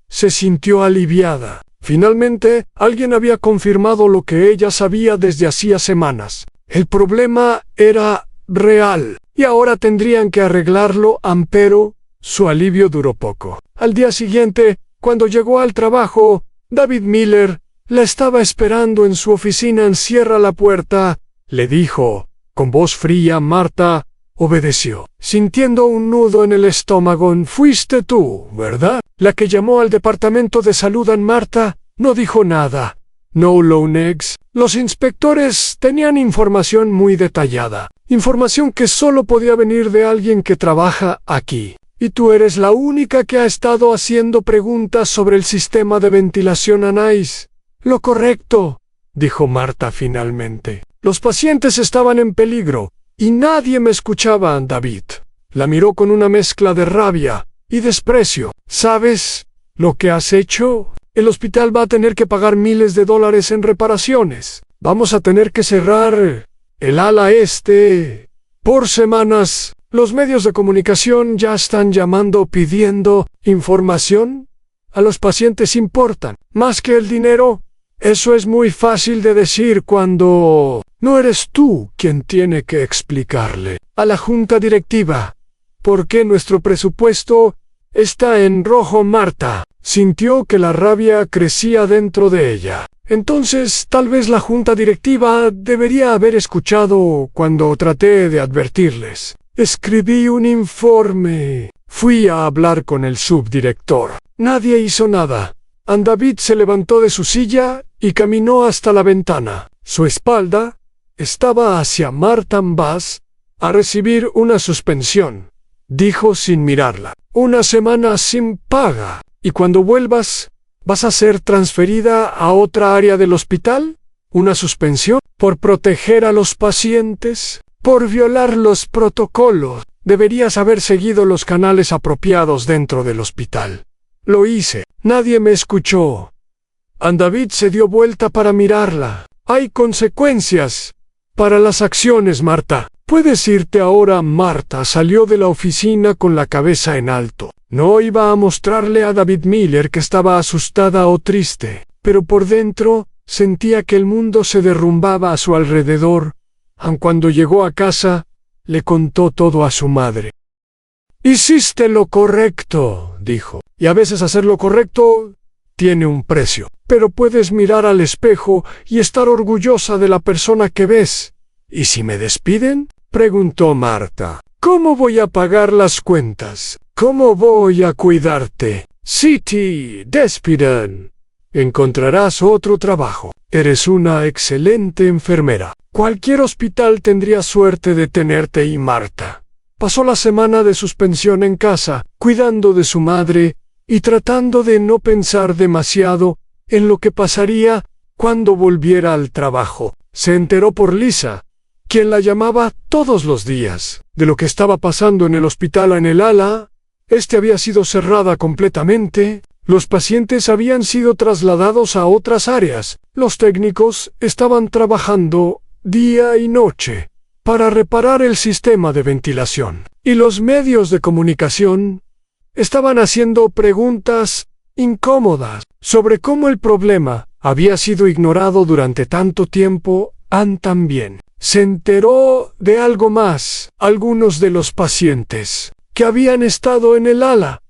se sintió aliviada. Finalmente, alguien había confirmado lo que ella sabía desde hacía semanas. El problema era real, y ahora tendrían que arreglarlo, pero su alivio duró poco. Al día siguiente, cuando llegó al trabajo, David Miller la estaba esperando en su oficina. Cierra la puerta, le dijo, con voz fría. Marta obedeció, sintiendo un nudo en el estómago. Fuiste tú, ¿verdad?, la que llamó al departamento de salud. Marta no dijo nada. No lo negs. Los inspectores tenían información muy detallada, información que solo podía venir de alguien que trabaja aquí. Y tú eres la única que ha estado haciendo preguntas sobre el sistema de ventilación. Anais. Lo correcto, dijo Marta finalmente. Los pacientes estaban en peligro, y nadie me escuchaba. David la miró con una mezcla de rabia y desprecio. ¿Sabes lo que has hecho? El hospital va a tener que pagar miles de dólares en reparaciones. Vamos a tener que cerrar el ala este por semanas. Los medios de comunicación ya están llamando pidiendo información. A los pacientes importan más que el dinero. Eso es muy fácil de decir cuando no eres tú quien tiene que explicarle a la junta directiva por qué nuestro presupuesto está en rojo. Marta sintió que la rabia crecía dentro de ella. Entonces, tal vez la junta directiva debería haber escuchado cuando traté de advertirles. Escribí un informe. Fui a hablar con el subdirector. Nadie hizo nada. David se levantó de su silla y caminó hasta la ventana. Su espalda estaba hacia Marta Bass a recibir una suspensión. Dijo sin mirarla. 1 semana sin paga. ¿Y cuando vuelvas, vas a ser transferida a otra área del hospital? ¿Una suspensión? ¿Por proteger a los pacientes? ¿Por violar los protocolos? Deberías haber seguido los canales apropiados dentro del hospital. Lo hice. Nadie me escuchó. David se dio vuelta para mirarla. Hay consecuencias para las acciones, Marta. Puedes irte ahora. Marta salió de la oficina con la cabeza en alto. No iba a mostrarle a David Miller que estaba asustada o triste, pero por dentro sentía que el mundo se derrumbaba a su alrededor. Aun cuando llegó a casa, le contó todo a su madre. «Hiciste lo correcto», dijo, «y a veces hacer lo correcto tiene un precio. Pero puedes mirar al espejo y estar orgullosa de la persona que ves». «¿Y si me despiden?», preguntó Marta. «¿Cómo voy a pagar las cuentas? ¿Cómo voy a cuidarte? Si te despiden, encontrarás otro trabajo. Eres una excelente enfermera. Cualquier hospital tendría suerte de tenerte». Y Marta pasó la semana de suspensión en casa, cuidando de su madre y tratando de no pensar demasiado en lo que pasaría cuando volviera al trabajo. Se enteró por Lisa, quien la llamaba todos los días, de lo que estaba pasando en el hospital. En el ala, había sido cerrada completamente. Los pacientes habían sido trasladados a otras áreas. Los técnicos estaban trabajando día y noche para reparar el sistema de ventilación. Y los medios de comunicación estaban haciendo preguntas incómodas sobre cómo el problema había sido ignorado durante tanto tiempo. Ann también se enteró de algo más. Algunos de los pacientes que habían estado en el ala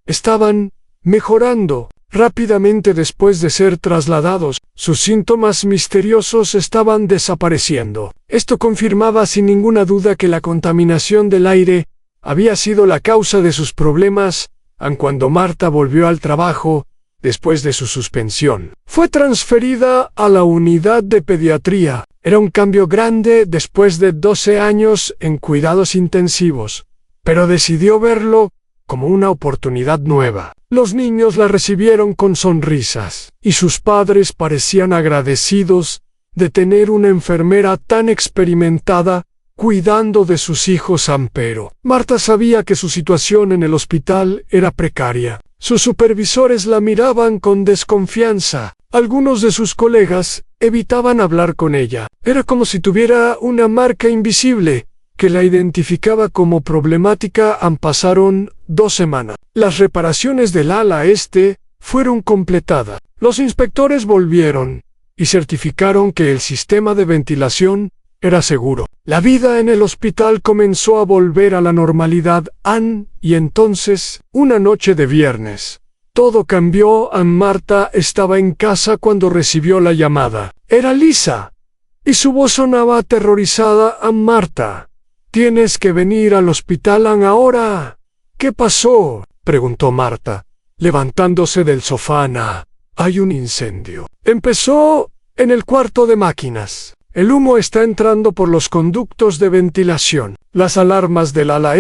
estaban mejorando rápidamente después de ser trasladados. Sus síntomas misteriosos estaban desapareciendo. Esto confirmaba sin ninguna duda que la contaminación del aire había sido la causa de sus problemas. Aun cuando Marta volvió al trabajo después de su suspensión, fue transferida a la unidad de pediatría. Era un cambio grande después de 12 años en cuidados intensivos, pero decidió verlo como una oportunidad nueva. Los niños la recibieron con sonrisas, y sus padres parecían agradecidos de tener una enfermera tan experimentada cuidando de sus hijos. Pero Marta sabía que su situación en el hospital era precaria. Sus supervisores la miraban con desconfianza. Algunos de sus colegas evitaban hablar con ella. Era como si tuviera una marca invisible que la identificaba como problemática. Pasaron 2 semanas. Las reparaciones del ala fueron completadas. Los inspectores volvieron y certificaron que el sistema de ventilación era seguro. La vida en el hospital comenzó a volver a la normalidad. Y entonces, una noche de viernes, todo cambió. Marta estaba en casa cuando recibió la llamada. Era Lisa, y su voz sonaba aterrorizada. «Marta, tienes que venir al hospital ahora». «¿Qué pasó?», preguntó Marta, levantándose del sofá. «Hay un incendio. Empezó en el cuarto de máquinas. El humo está entrando por los conductos de ventilación. Las alarmas del ala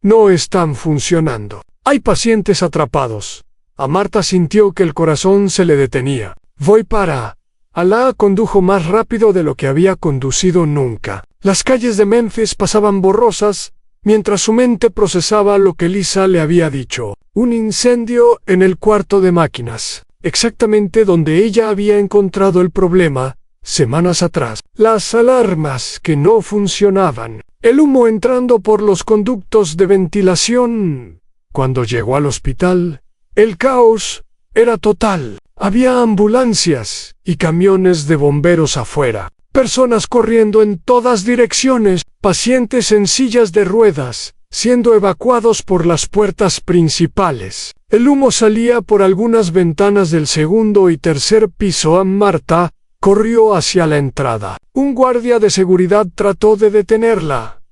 no están funcionando. Hay pacientes atrapados». Marta sintió que el corazón se le detenía. «Voy para...». Alá condujo más rápido de lo que había conducido nunca. Las calles de Memphis pasaban borrosas mientras su mente procesaba lo que Lisa le había dicho. Un incendio en el cuarto de máquinas, exactamente donde ella había encontrado el problema semanas atrás. Las alarmas que no funcionaban. El humo entrando por los conductos de ventilación. Cuando llegó al hospital, el caos era total. Había ambulancias y camiones de bomberos afuera. Personas corriendo en todas direcciones, pacientes en sillas de ruedas, siendo evacuados por las puertas principales. El humo salía por algunas ventanas del segundo y tercer piso. Marta corrió hacia la entrada. Un guardia de seguridad trató de detenerla.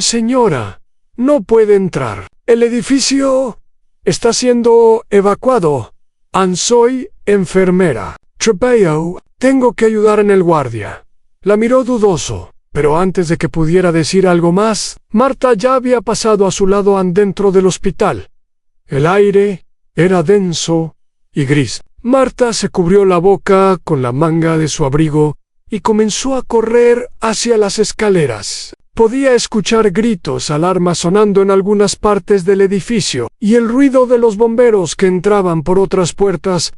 Señora, no puede entrar. El edificio está siendo evacuado. Soy enfermera. Trabajo. Tengo que ayudar en el guardia. La miró dudoso, pero antes de que pudiera decir algo más, Marta ya había pasado a su lado dentro del hospital. El aire era denso y gris. Marta se cubrió la boca con la manga de su abrigo y comenzó a correr hacia las escaleras. Podía escuchar gritos, alarmas sonando en algunas partes del edificio, y el ruido de los bomberos que entraban por otras puertas.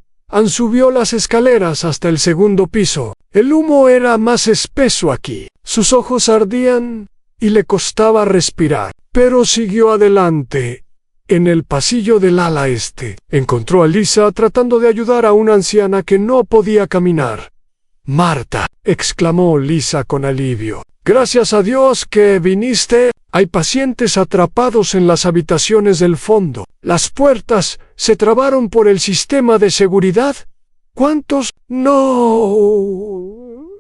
Subió las escaleras hasta el segundo piso. El humo era más espeso aquí. Sus ojos ardían y le costaba respirar, pero siguió adelante. En el pasillo del ala este, encontró a Lisa tratando de ayudar a una anciana que no podía caminar. «Marta», exclamó Lisa con alivio. «Gracias a Dios que viniste. Hay pacientes atrapados en las habitaciones del fondo. Las puertas se trabaron por el sistema de seguridad». «¿Cuántos?» «No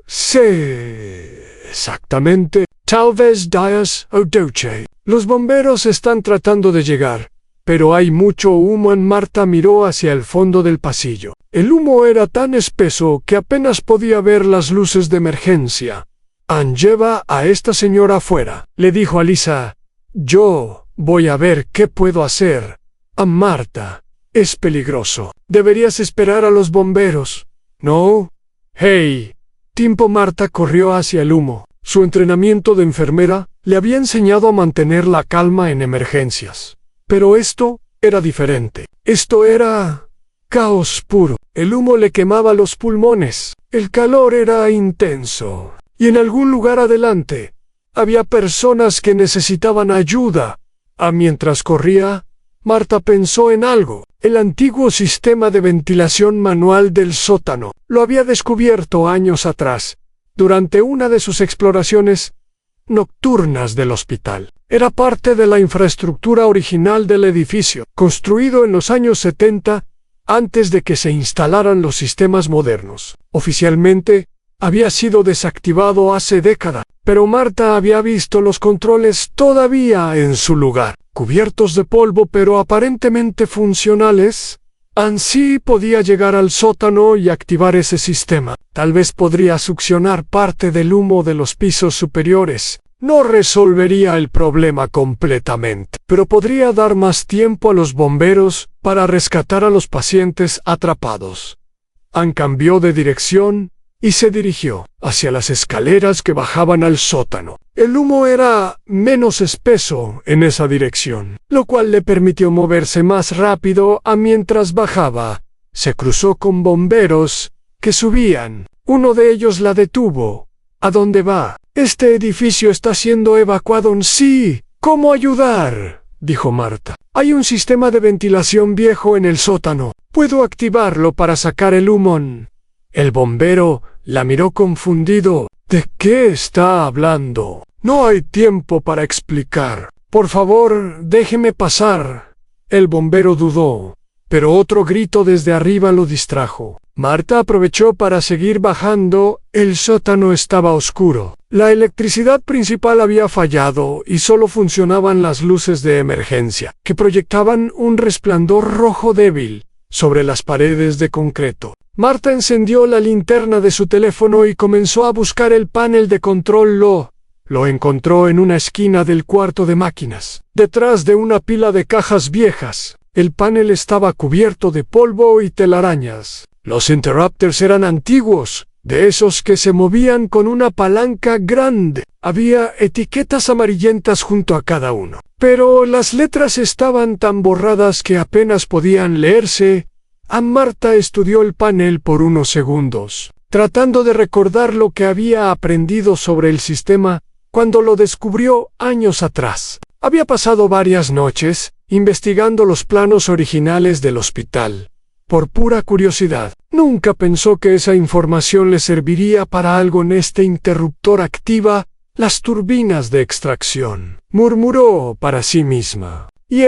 sé exactamente. Tal vez 10 o 12. Los bomberos están tratando de llegar, pero hay mucho humo». Marta miró hacia el fondo del pasillo. El humo era tan espeso que apenas podía ver las luces de emergencia. «Lleva a esta señora afuera», le dijo a Lisa. «Yo voy a ver qué puedo hacer». «Marta, es peligroso. Deberías esperar a los bomberos». «No». «Hey». Tiempo. Marta corrió hacia el humo. Su entrenamiento de enfermera le había enseñado a mantener la calma en emergencias. Pero esto era diferente. Esto era caos puro. El humo le quemaba los pulmones. El calor era intenso. Y en algún lugar adelante había personas que necesitaban ayuda. Mientras corría, Marta pensó en algo. El antiguo sistema de ventilación manual del sótano. Lo había descubierto años atrás, durante una de sus exploraciones nocturnas del hospital. Era parte de la infraestructura original del edificio, construido en los años 70, antes de que se instalaran los sistemas modernos. Oficialmente, había sido desactivado hace décadas, pero Marta había visto los controles todavía en su lugar, cubiertos de polvo pero aparentemente funcionales. Así podía llegar al sótano y activar ese sistema. Tal vez podría succionar parte del humo de los pisos superiores. No resolvería el problema completamente, pero podría dar más tiempo a los bomberos para rescatar a los pacientes atrapados. Cambió de dirección y se dirigió hacia las escaleras que bajaban al sótano. El humo era menos espeso en esa dirección, lo cual le permitió moverse más rápido mientras bajaba. Se cruzó con bomberos que subían. Uno de ellos la detuvo. «¿A dónde va? Este edificio está siendo evacuado». «Sí, ¿cómo ayudar?», dijo Marta. «Hay un sistema de ventilación viejo en el sótano. Puedo activarlo para sacar el humo». El bombero la miró confundido. «¿De qué está hablando? No hay tiempo para explicar. Por favor, déjeme pasar». El bombero dudó, pero otro grito desde arriba lo distrajo. Marta aprovechó para seguir bajando. El sótano estaba oscuro. La electricidad principal había fallado y solo funcionaban las luces de emergencia, que proyectaban un resplandor rojo débil sobre las paredes de concreto. Marta encendió la linterna de su teléfono y comenzó a buscar el panel de control. Lo encontró en una esquina del cuarto de máquinas, detrás de una pila de cajas viejas. El panel estaba cubierto de polvo y telarañas. Los interrupters eran antiguos, de esos que se movían con una palanca grande. Había etiquetas amarillentas junto a cada uno, pero las letras estaban tan borradas que apenas podían leerse. Marta estudió el panel por unos segundos, tratando de recordar lo que había aprendido sobre el sistema cuando lo descubrió años atrás. Había pasado varias noches investigando los planos originales del hospital. Por pura curiosidad, nunca pensó que esa información le serviría para algo. En este interruptor activa Las turbinas de extracción, murmuró para sí misma. Y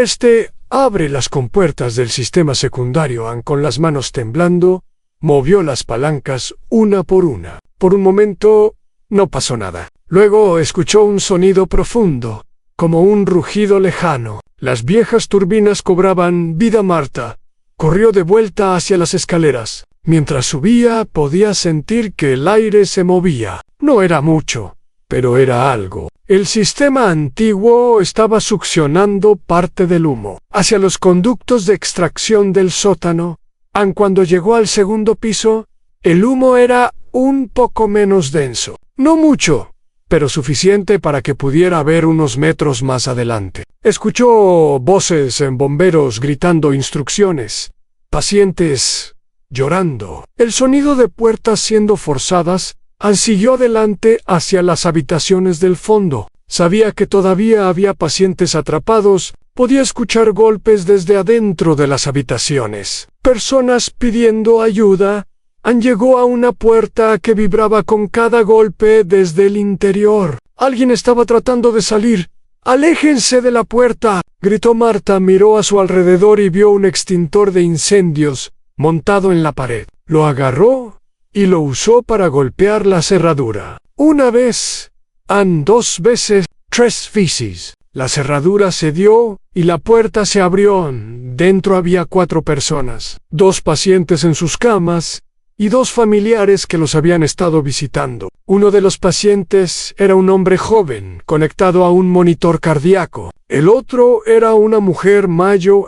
abre las compuertas del sistema secundario. Ann, con las manos temblando, movió las palancas una por una. Por un momento no pasó nada. Luego escuchó un sonido profundo, como un rugido lejano. Las viejas turbinas cobraban vida. Marta corrió de vuelta hacia las escaleras. Mientras subía, podía sentir que el aire se movía. No era mucho, pero era algo. El sistema antiguo estaba succionando parte del humo hacia los conductos de extracción del sótano. Aun cuando llegó al segundo piso, el humo era un poco menos denso. No mucho, pero suficiente para que pudiera ver unos metros más adelante. Escuchó voces en bomberos gritando instrucciones, pacientes llorando, el sonido de puertas siendo forzadas. Ann siguió adelante hacia las habitaciones del fondo. Sabía que todavía había pacientes atrapados. Podía escuchar golpes desde adentro de las habitaciones. Personas pidiendo ayuda. Ann llegó a una puerta que vibraba con cada golpe desde el interior. Alguien estaba tratando de salir. ¡Aléjense de la puerta!, gritó Marta. Miró a su alrededor y vio un extintor de incendios montado en la pared. Lo agarró y lo usó para golpear la cerradura. Una vez, Ann, 2 veces, 3 veces. La cerradura cedió y la puerta se abrió. Dentro había 4 personas, 2 pacientes en sus camas y 2 familiares que los habían estado visitando. Uno de los pacientes era un hombre joven, conectado a un monitor cardíaco. El otro era una mujer mayor,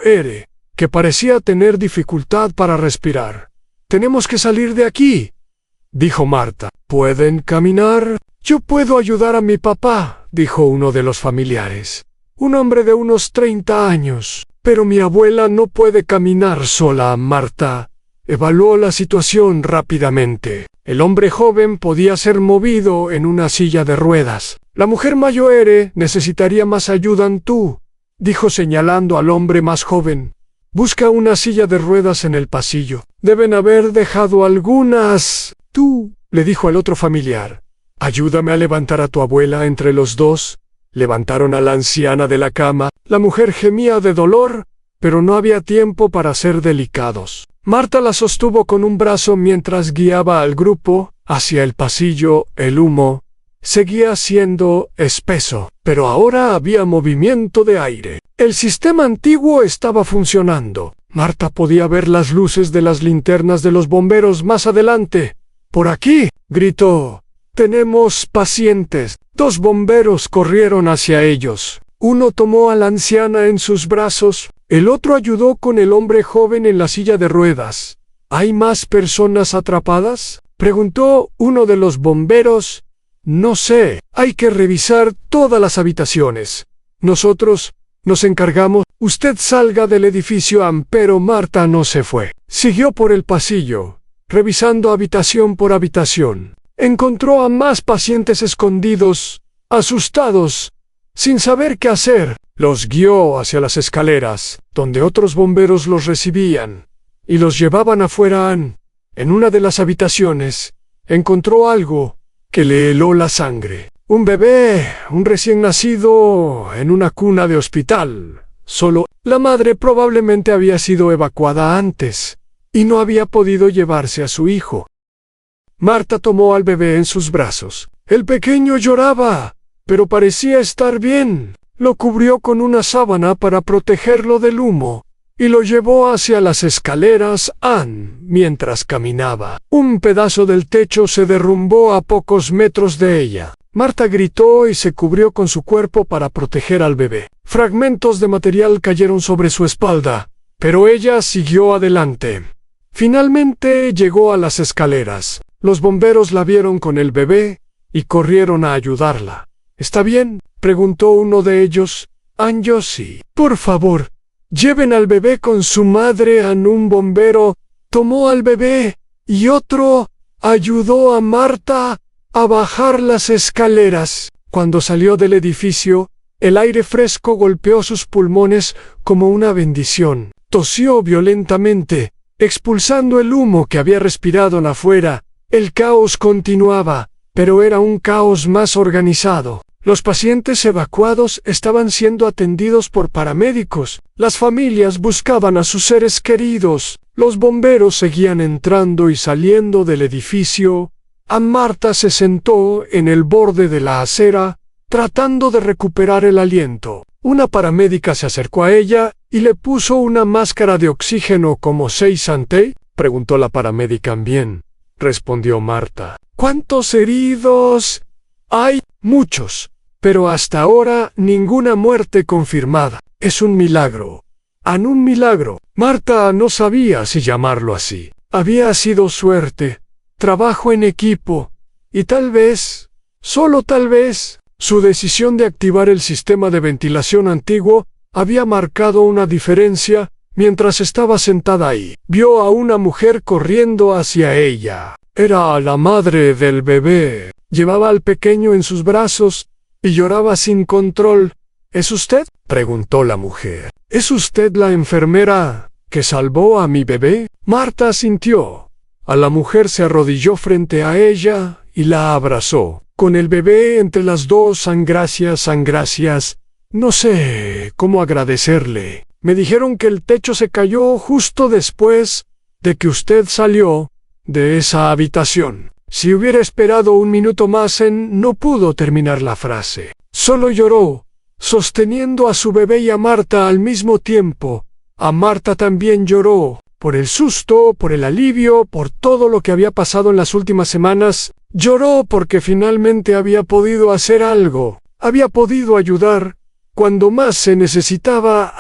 que parecía tener dificultad para respirar. «Tenemos que salir de aquí», dijo Marta. «¿Pueden caminar?» «Yo puedo ayudar a mi papá», dijo uno de los familiares. Un hombre de unos 30 años. «Pero mi abuela no puede caminar sola». Marta evaluó la situación rápidamente. El hombre joven podía ser movido en una silla de ruedas. La mujer mayor necesitaría más ayuda. «Tú», dijo señalando al hombre más joven. «Busca una silla de ruedas en el pasillo. Deben haber dejado algunas». «Tú», le dijo al otro familiar, «ayúdame a levantar a tu abuela». Entre los dos, levantaron a la anciana de la cama. La mujer gemía de dolor, pero no había tiempo para ser delicados. Marta la sostuvo con un brazo mientras guiaba al grupo hacia el pasillo. El humo seguía siendo espeso, pero ahora había movimiento de aire. El sistema antiguo estaba funcionando. Marta podía ver las luces de las linternas de los bomberos más adelante. «¡Por aquí!», gritó. «Tenemos pacientes». 2 bomberos corrieron hacia ellos. Uno tomó a la anciana en sus brazos. El otro ayudó con el hombre joven en la silla de ruedas. «¿Hay más personas atrapadas?», preguntó uno de los bomberos. «No sé. Hay que revisar todas las habitaciones. Nosotros nos encargamos». «Usted salga del edificio». Pero Marta no se fue. Siguió por el pasillo, revisando habitación por habitación. Encontró a más pacientes escondidos, asustados, sin saber qué hacer. Los guió hacia las escaleras, donde otros bomberos los recibían, y los llevaban afuera. En una de las habitaciones, encontró algo que le heló la sangre. Un bebé, un recién nacido, en una cuna de hospital. Solo, la madre probablemente había sido evacuada antes, y no había podido llevarse a su hijo. Marta tomó al bebé en sus brazos. El pequeño lloraba, pero parecía estar bien. Lo cubrió con una sábana para protegerlo del humo, y lo llevó hacia las escaleras. Mientras caminaba, un pedazo del techo se derrumbó a pocos metros de ella. Marta gritó y se cubrió con su cuerpo para proteger al bebé. Fragmentos de material cayeron sobre su espalda, pero ella siguió adelante. Finalmente llegó a las escaleras. Los bomberos la vieron con el bebé y corrieron a ayudarla. «¿Está bien?», preguntó uno de ellos. «Yo sí». «Por favor, lleven al bebé con su madre». Un bombero tomó al bebé y otro ayudó a Marta a bajar las escaleras. Cuando salió del edificio, el aire fresco golpeó sus pulmones como una bendición. Tosió violentamente, expulsando el humo que había respirado afuera. El caos continuaba. pero era un caos más organizado. Los pacientes evacuados estaban siendo atendidos por paramédicos. Las familias buscaban a sus seres queridos. Los bomberos seguían entrando y saliendo del edificio. Marta se sentó en el borde de la acera, tratando de recuperar el aliento. Una paramédica se acercó a ella y le puso una máscara de oxígeno. ¿Cómo se santé?, preguntó la paramédica. Bien, respondió Marta. ¿Cuántos heridos? Hay muchos, pero hasta ahora ninguna muerte confirmada. Es un milagro. Un milagro. Marta no sabía si llamarlo así. Había sido suerte, trabajo en equipo, y tal vez, solo tal vez, su decisión de activar el sistema de ventilación antiguo había marcado una diferencia. Mientras estaba sentada ahí, vio a una mujer corriendo hacia ella. Era la madre del bebé. Llevaba al pequeño en sus brazos y lloraba sin control. ¿Es usted?, preguntó la mujer. ¿Es usted la enfermera que salvó a mi bebé? Marta asintió. La mujer se arrodilló frente a ella y la abrazó. Con el bebé entre las dos. Gracias. No sé cómo agradecerle. Me dijeron que el techo se cayó justo después de que usted salió de esa habitación. Si hubiera esperado un minuto más no pudo terminar la frase. Solo lloró, sosteniendo a su bebé y a Marta al mismo tiempo. Marta también lloró, por el susto, por el alivio, por todo lo que había pasado en las últimas semanas. Lloró porque finalmente había podido hacer algo, había podido ayudar cuando más se necesitaba.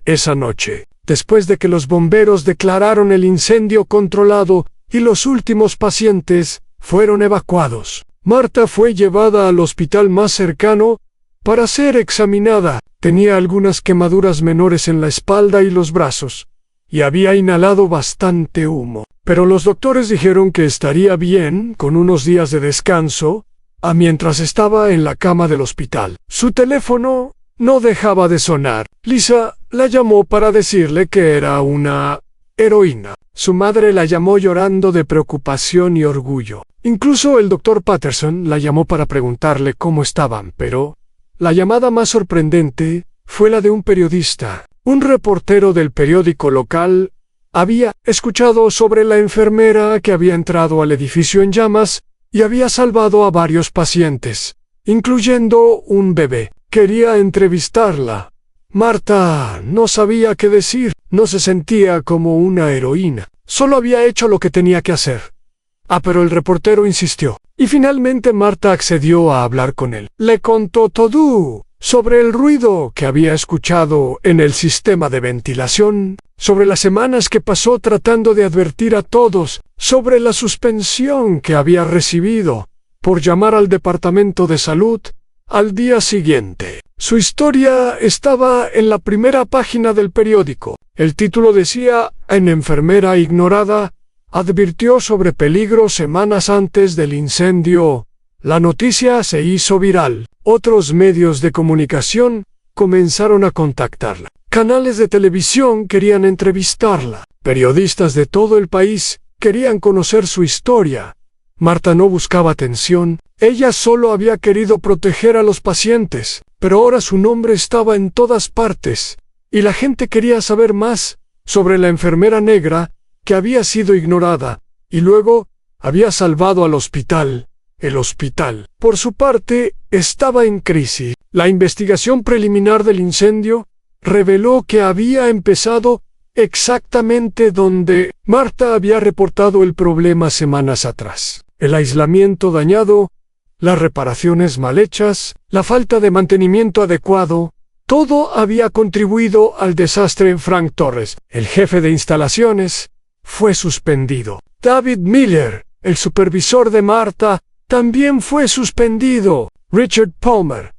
Esa noche, después de que los bomberos declararon el incendio controlado y los últimos pacientes fueron evacuados, Marta fue llevada al hospital más cercano para ser examinada. Tenía algunas quemaduras menores en la espalda y los brazos, y había inhalado bastante humo. Pero los doctores dijeron que estaría bien con unos días de descanso. Mientras estaba en la cama del hospital, su teléfono no dejaba de sonar. Lisa la llamó para decirle que era una heroína. Su madre la llamó llorando de preocupación y orgullo. Incluso el doctor Patterson la llamó para preguntarle cómo estaban, pero la llamada más sorprendente fue la de un periodista. Un reportero del periódico local había escuchado sobre la enfermera que había entrado al edificio en llamas y había salvado a varios pacientes, incluyendo un bebé. Quería entrevistarla. Marta no sabía qué decir. No se sentía como una heroína. Solo había hecho lo que tenía que hacer. Pero el reportero insistió. Y finalmente Marta accedió a hablar con él. Le contó todo sobre el ruido que había escuchado en el sistema de ventilación, sobre las semanas que pasó tratando de advertir a todos, sobre la suspensión que había recibido por llamar al departamento de salud al día siguiente. Su historia estaba en la primera página del periódico. El título decía: "Una enfermera ignorada advirtió sobre peligro semanas antes del incendio". La noticia se hizo viral. Otros medios de comunicación comenzaron a contactarla. Canales de televisión querían entrevistarla. Periodistas de todo el país querían conocer su historia. Marta no buscaba atención. Ella solo había querido proteger a los pacientes. Pero ahora su nombre estaba en todas partes, y la gente quería saber más sobre la enfermera negra que había sido ignorada, y luego había salvado al hospital. El hospital, por su parte, estaba en crisis. La investigación preliminar del incendio reveló que había empezado exactamente donde Marta había reportado el problema semanas atrás. El aislamiento dañado, las reparaciones mal hechas, la falta de mantenimiento adecuado, todo había contribuido al desastre. Frank Torres, el jefe de instalaciones, fue suspendido. David Miller, el supervisor de Marta, también fue suspendido. Richard Palmer,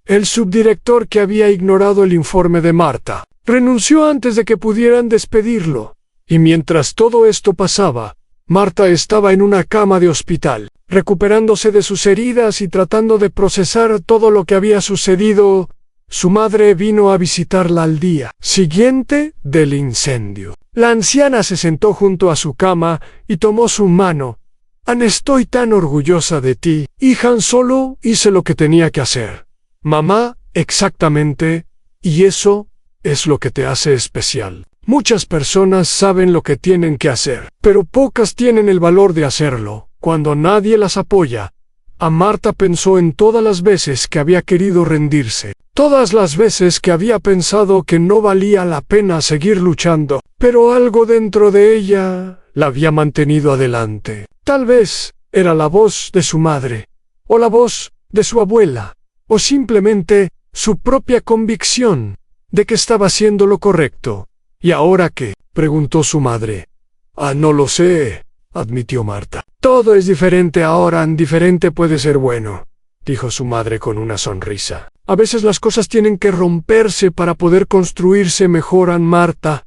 el subdirector que había ignorado el informe de Marta, renunció antes de que pudieran despedirlo. Y mientras todo esto pasaba, Marta estaba en una cama de hospital, recuperándose de sus heridas y tratando de procesar todo lo que había sucedido. Su madre vino a visitarla al día siguiente del incendio. La anciana se sentó junto a su cama y tomó su mano. Anne, estoy tan orgullosa de ti. Y Han solo hice lo que tenía que hacer. Mamá, exactamente, y eso es lo que te hace especial. Muchas personas saben lo que tienen que hacer, pero pocas tienen el valor de hacerlo. Cuando nadie las apoya, a Marta pensó en todas las veces que había querido rendirse, todas las veces que había pensado que no valía la pena seguir luchando, pero algo dentro de ella la había mantenido adelante. Tal vez era la voz de su madre, o la voz de su abuela, o simplemente su propia convicción de que estaba haciendo lo correcto. ¿Y ahora qué?, preguntó su madre. No lo sé, admitió Marta. Todo es diferente ahora, diferente puede ser bueno, dijo su madre con una sonrisa. A veces las cosas tienen que romperse para poder construirse mejor. Marta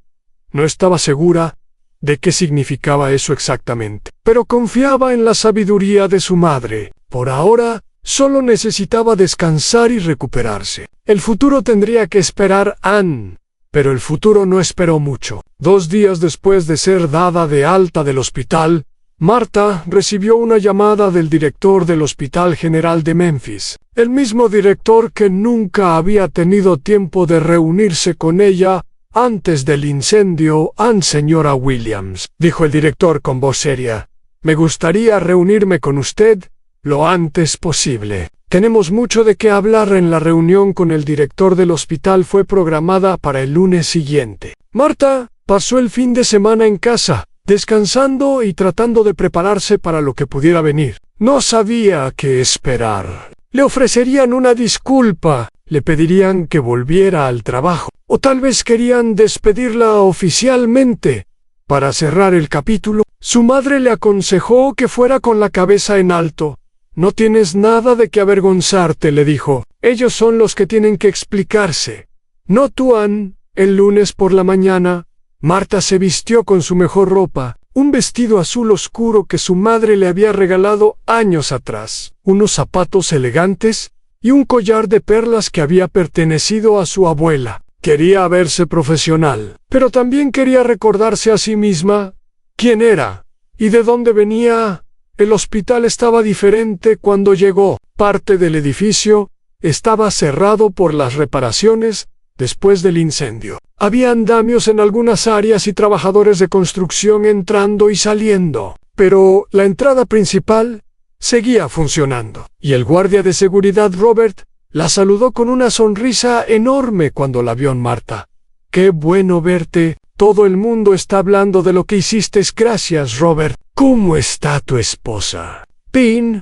no estaba segura de qué significaba eso exactamente, pero confiaba en la sabiduría de su madre. Por ahora, solo necesitaba descansar y recuperarse. El futuro tendría que esperar Anne. Pero el futuro no esperó mucho. 2 días después de ser dada de alta del hospital, Marta recibió una llamada del director del Hospital General de Memphis, el mismo director que nunca había tenido tiempo de reunirse con ella antes del incendio. Señora Williams, dijo el director con voz seria, me gustaría reunirme con usted lo antes posible. Tenemos mucho de qué hablar. En la reunión con el director del hospital fue programada para el lunes siguiente. Marta pasó el fin de semana en casa, descansando y tratando de prepararse para lo que pudiera venir. No sabía qué esperar. Le ofrecerían una disculpa, le pedirían que volviera al trabajo, o tal vez querían despedirla oficialmente. Para cerrar el capítulo, su madre le aconsejó que fuera con la cabeza en alto. No tienes nada de qué avergonzarte, le dijo. Ellos son los que tienen que explicarse, no tú, Anne. El lunes por la mañana, Marta se vistió con su mejor ropa, un vestido azul oscuro que su madre le había regalado años atrás, unos zapatos elegantes y un collar de perlas que había pertenecido a su abuela. Quería verse profesional, pero también quería recordarse a sí misma quién era y de dónde venía. El hospital estaba diferente cuando llegó. Parte del edificio estaba cerrado por las reparaciones después del incendio. Había andamios en algunas áreas y trabajadores de construcción entrando y saliendo, pero la entrada principal seguía funcionando. Y el guardia de seguridad Robert la saludó con una sonrisa enorme cuando la vio. Marta, qué bueno verte. Todo el mundo está hablando de lo que hiciste. Gracias, Robert. ¿Cómo está tu esposa? Pin.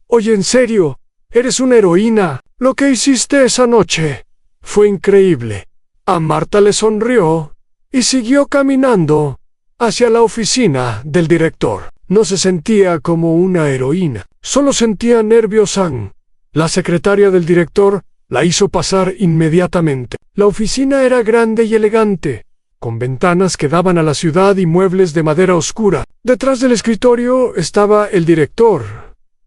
Oye, en serio, eres una heroína. Lo que hiciste esa noche fue increíble. A Marta le sonrió y siguió caminando hacia la oficina del director. No se sentía como una heroína, solo sentía nervios. La secretaria del director la hizo pasar inmediatamente. La oficina era grande y elegante, con ventanas que daban a la ciudad y muebles de madera oscura. Detrás del escritorio estaba el director,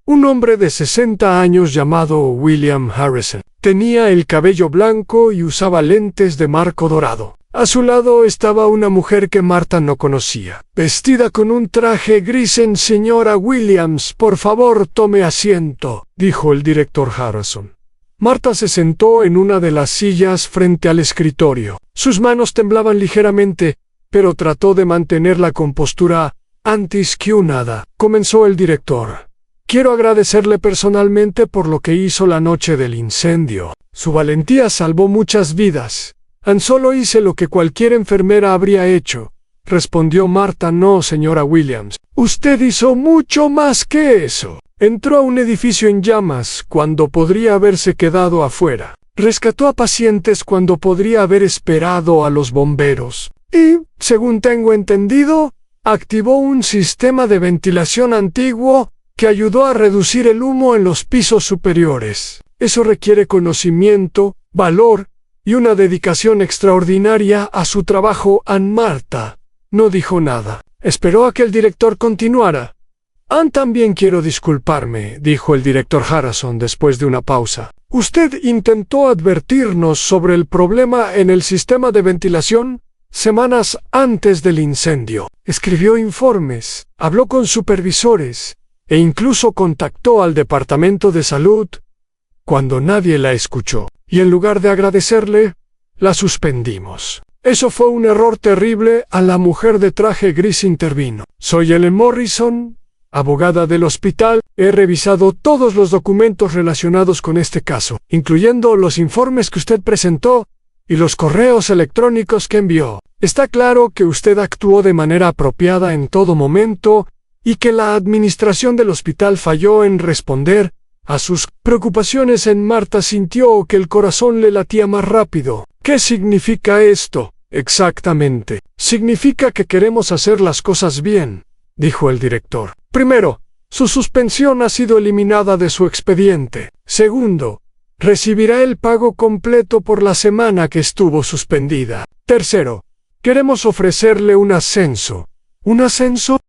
un hombre de 60 años llamado William Harrison. Tenía el cabello blanco y usaba lentes de marco dorado. A su lado estaba una mujer que Marta no conocía, vestida con un traje gris. Señora Williams, por favor tome asiento, dijo el director Harrison. Marta se sentó en una de las sillas frente al escritorio. Sus manos temblaban ligeramente, pero trató de mantener la compostura. Antes que nada, comenzó el director. Quiero agradecerle personalmente por lo que hizo la noche del incendio. Su valentía salvó muchas vidas. Solo hice lo que cualquier enfermera habría hecho, respondió Marta. No, señora Williams. Usted hizo mucho más que eso. Entró a un edificio en llamas cuando podría haberse quedado afuera. Rescató a pacientes cuando podría haber esperado a los bomberos. Y, según tengo entendido, activó un sistema de ventilación antiguo que ayudó a reducir el humo en los pisos superiores. Eso requiere conocimiento, valor y una dedicación extraordinaria a su trabajo. Marta no dijo nada. Esperó a que el director continuara. También quiero disculparme, dijo el director Harrison después de una pausa. Usted intentó advertirnos sobre el problema en el sistema de ventilación. semanas antes del incendio. Escribió informes, habló con supervisores e incluso contactó al Departamento de Salud cuando nadie la escuchó. Y en lugar de agradecerle, la suspendimos. Eso fue un error terrible. A la mujer de traje gris intervino. Soy Ellen Morrison, abogada del hospital. He revisado todos los documentos relacionados con este caso, incluyendo los informes que usted presentó y los correos electrónicos que envió. Está claro que usted actuó de manera apropiada en todo momento y que la administración del hospital falló en responder a sus preocupaciones. Marta sintió que el corazón le latía más rápido. ¿Qué significa esto? Exactamente. Significa que queremos hacer las cosas bien, dijo el director. Primero, su suspensión ha sido eliminada de su expediente. Segundo, recibirá el pago completo por la semana que estuvo suspendida. Tercero, queremos ofrecerle un ascenso. ¿Un ascenso?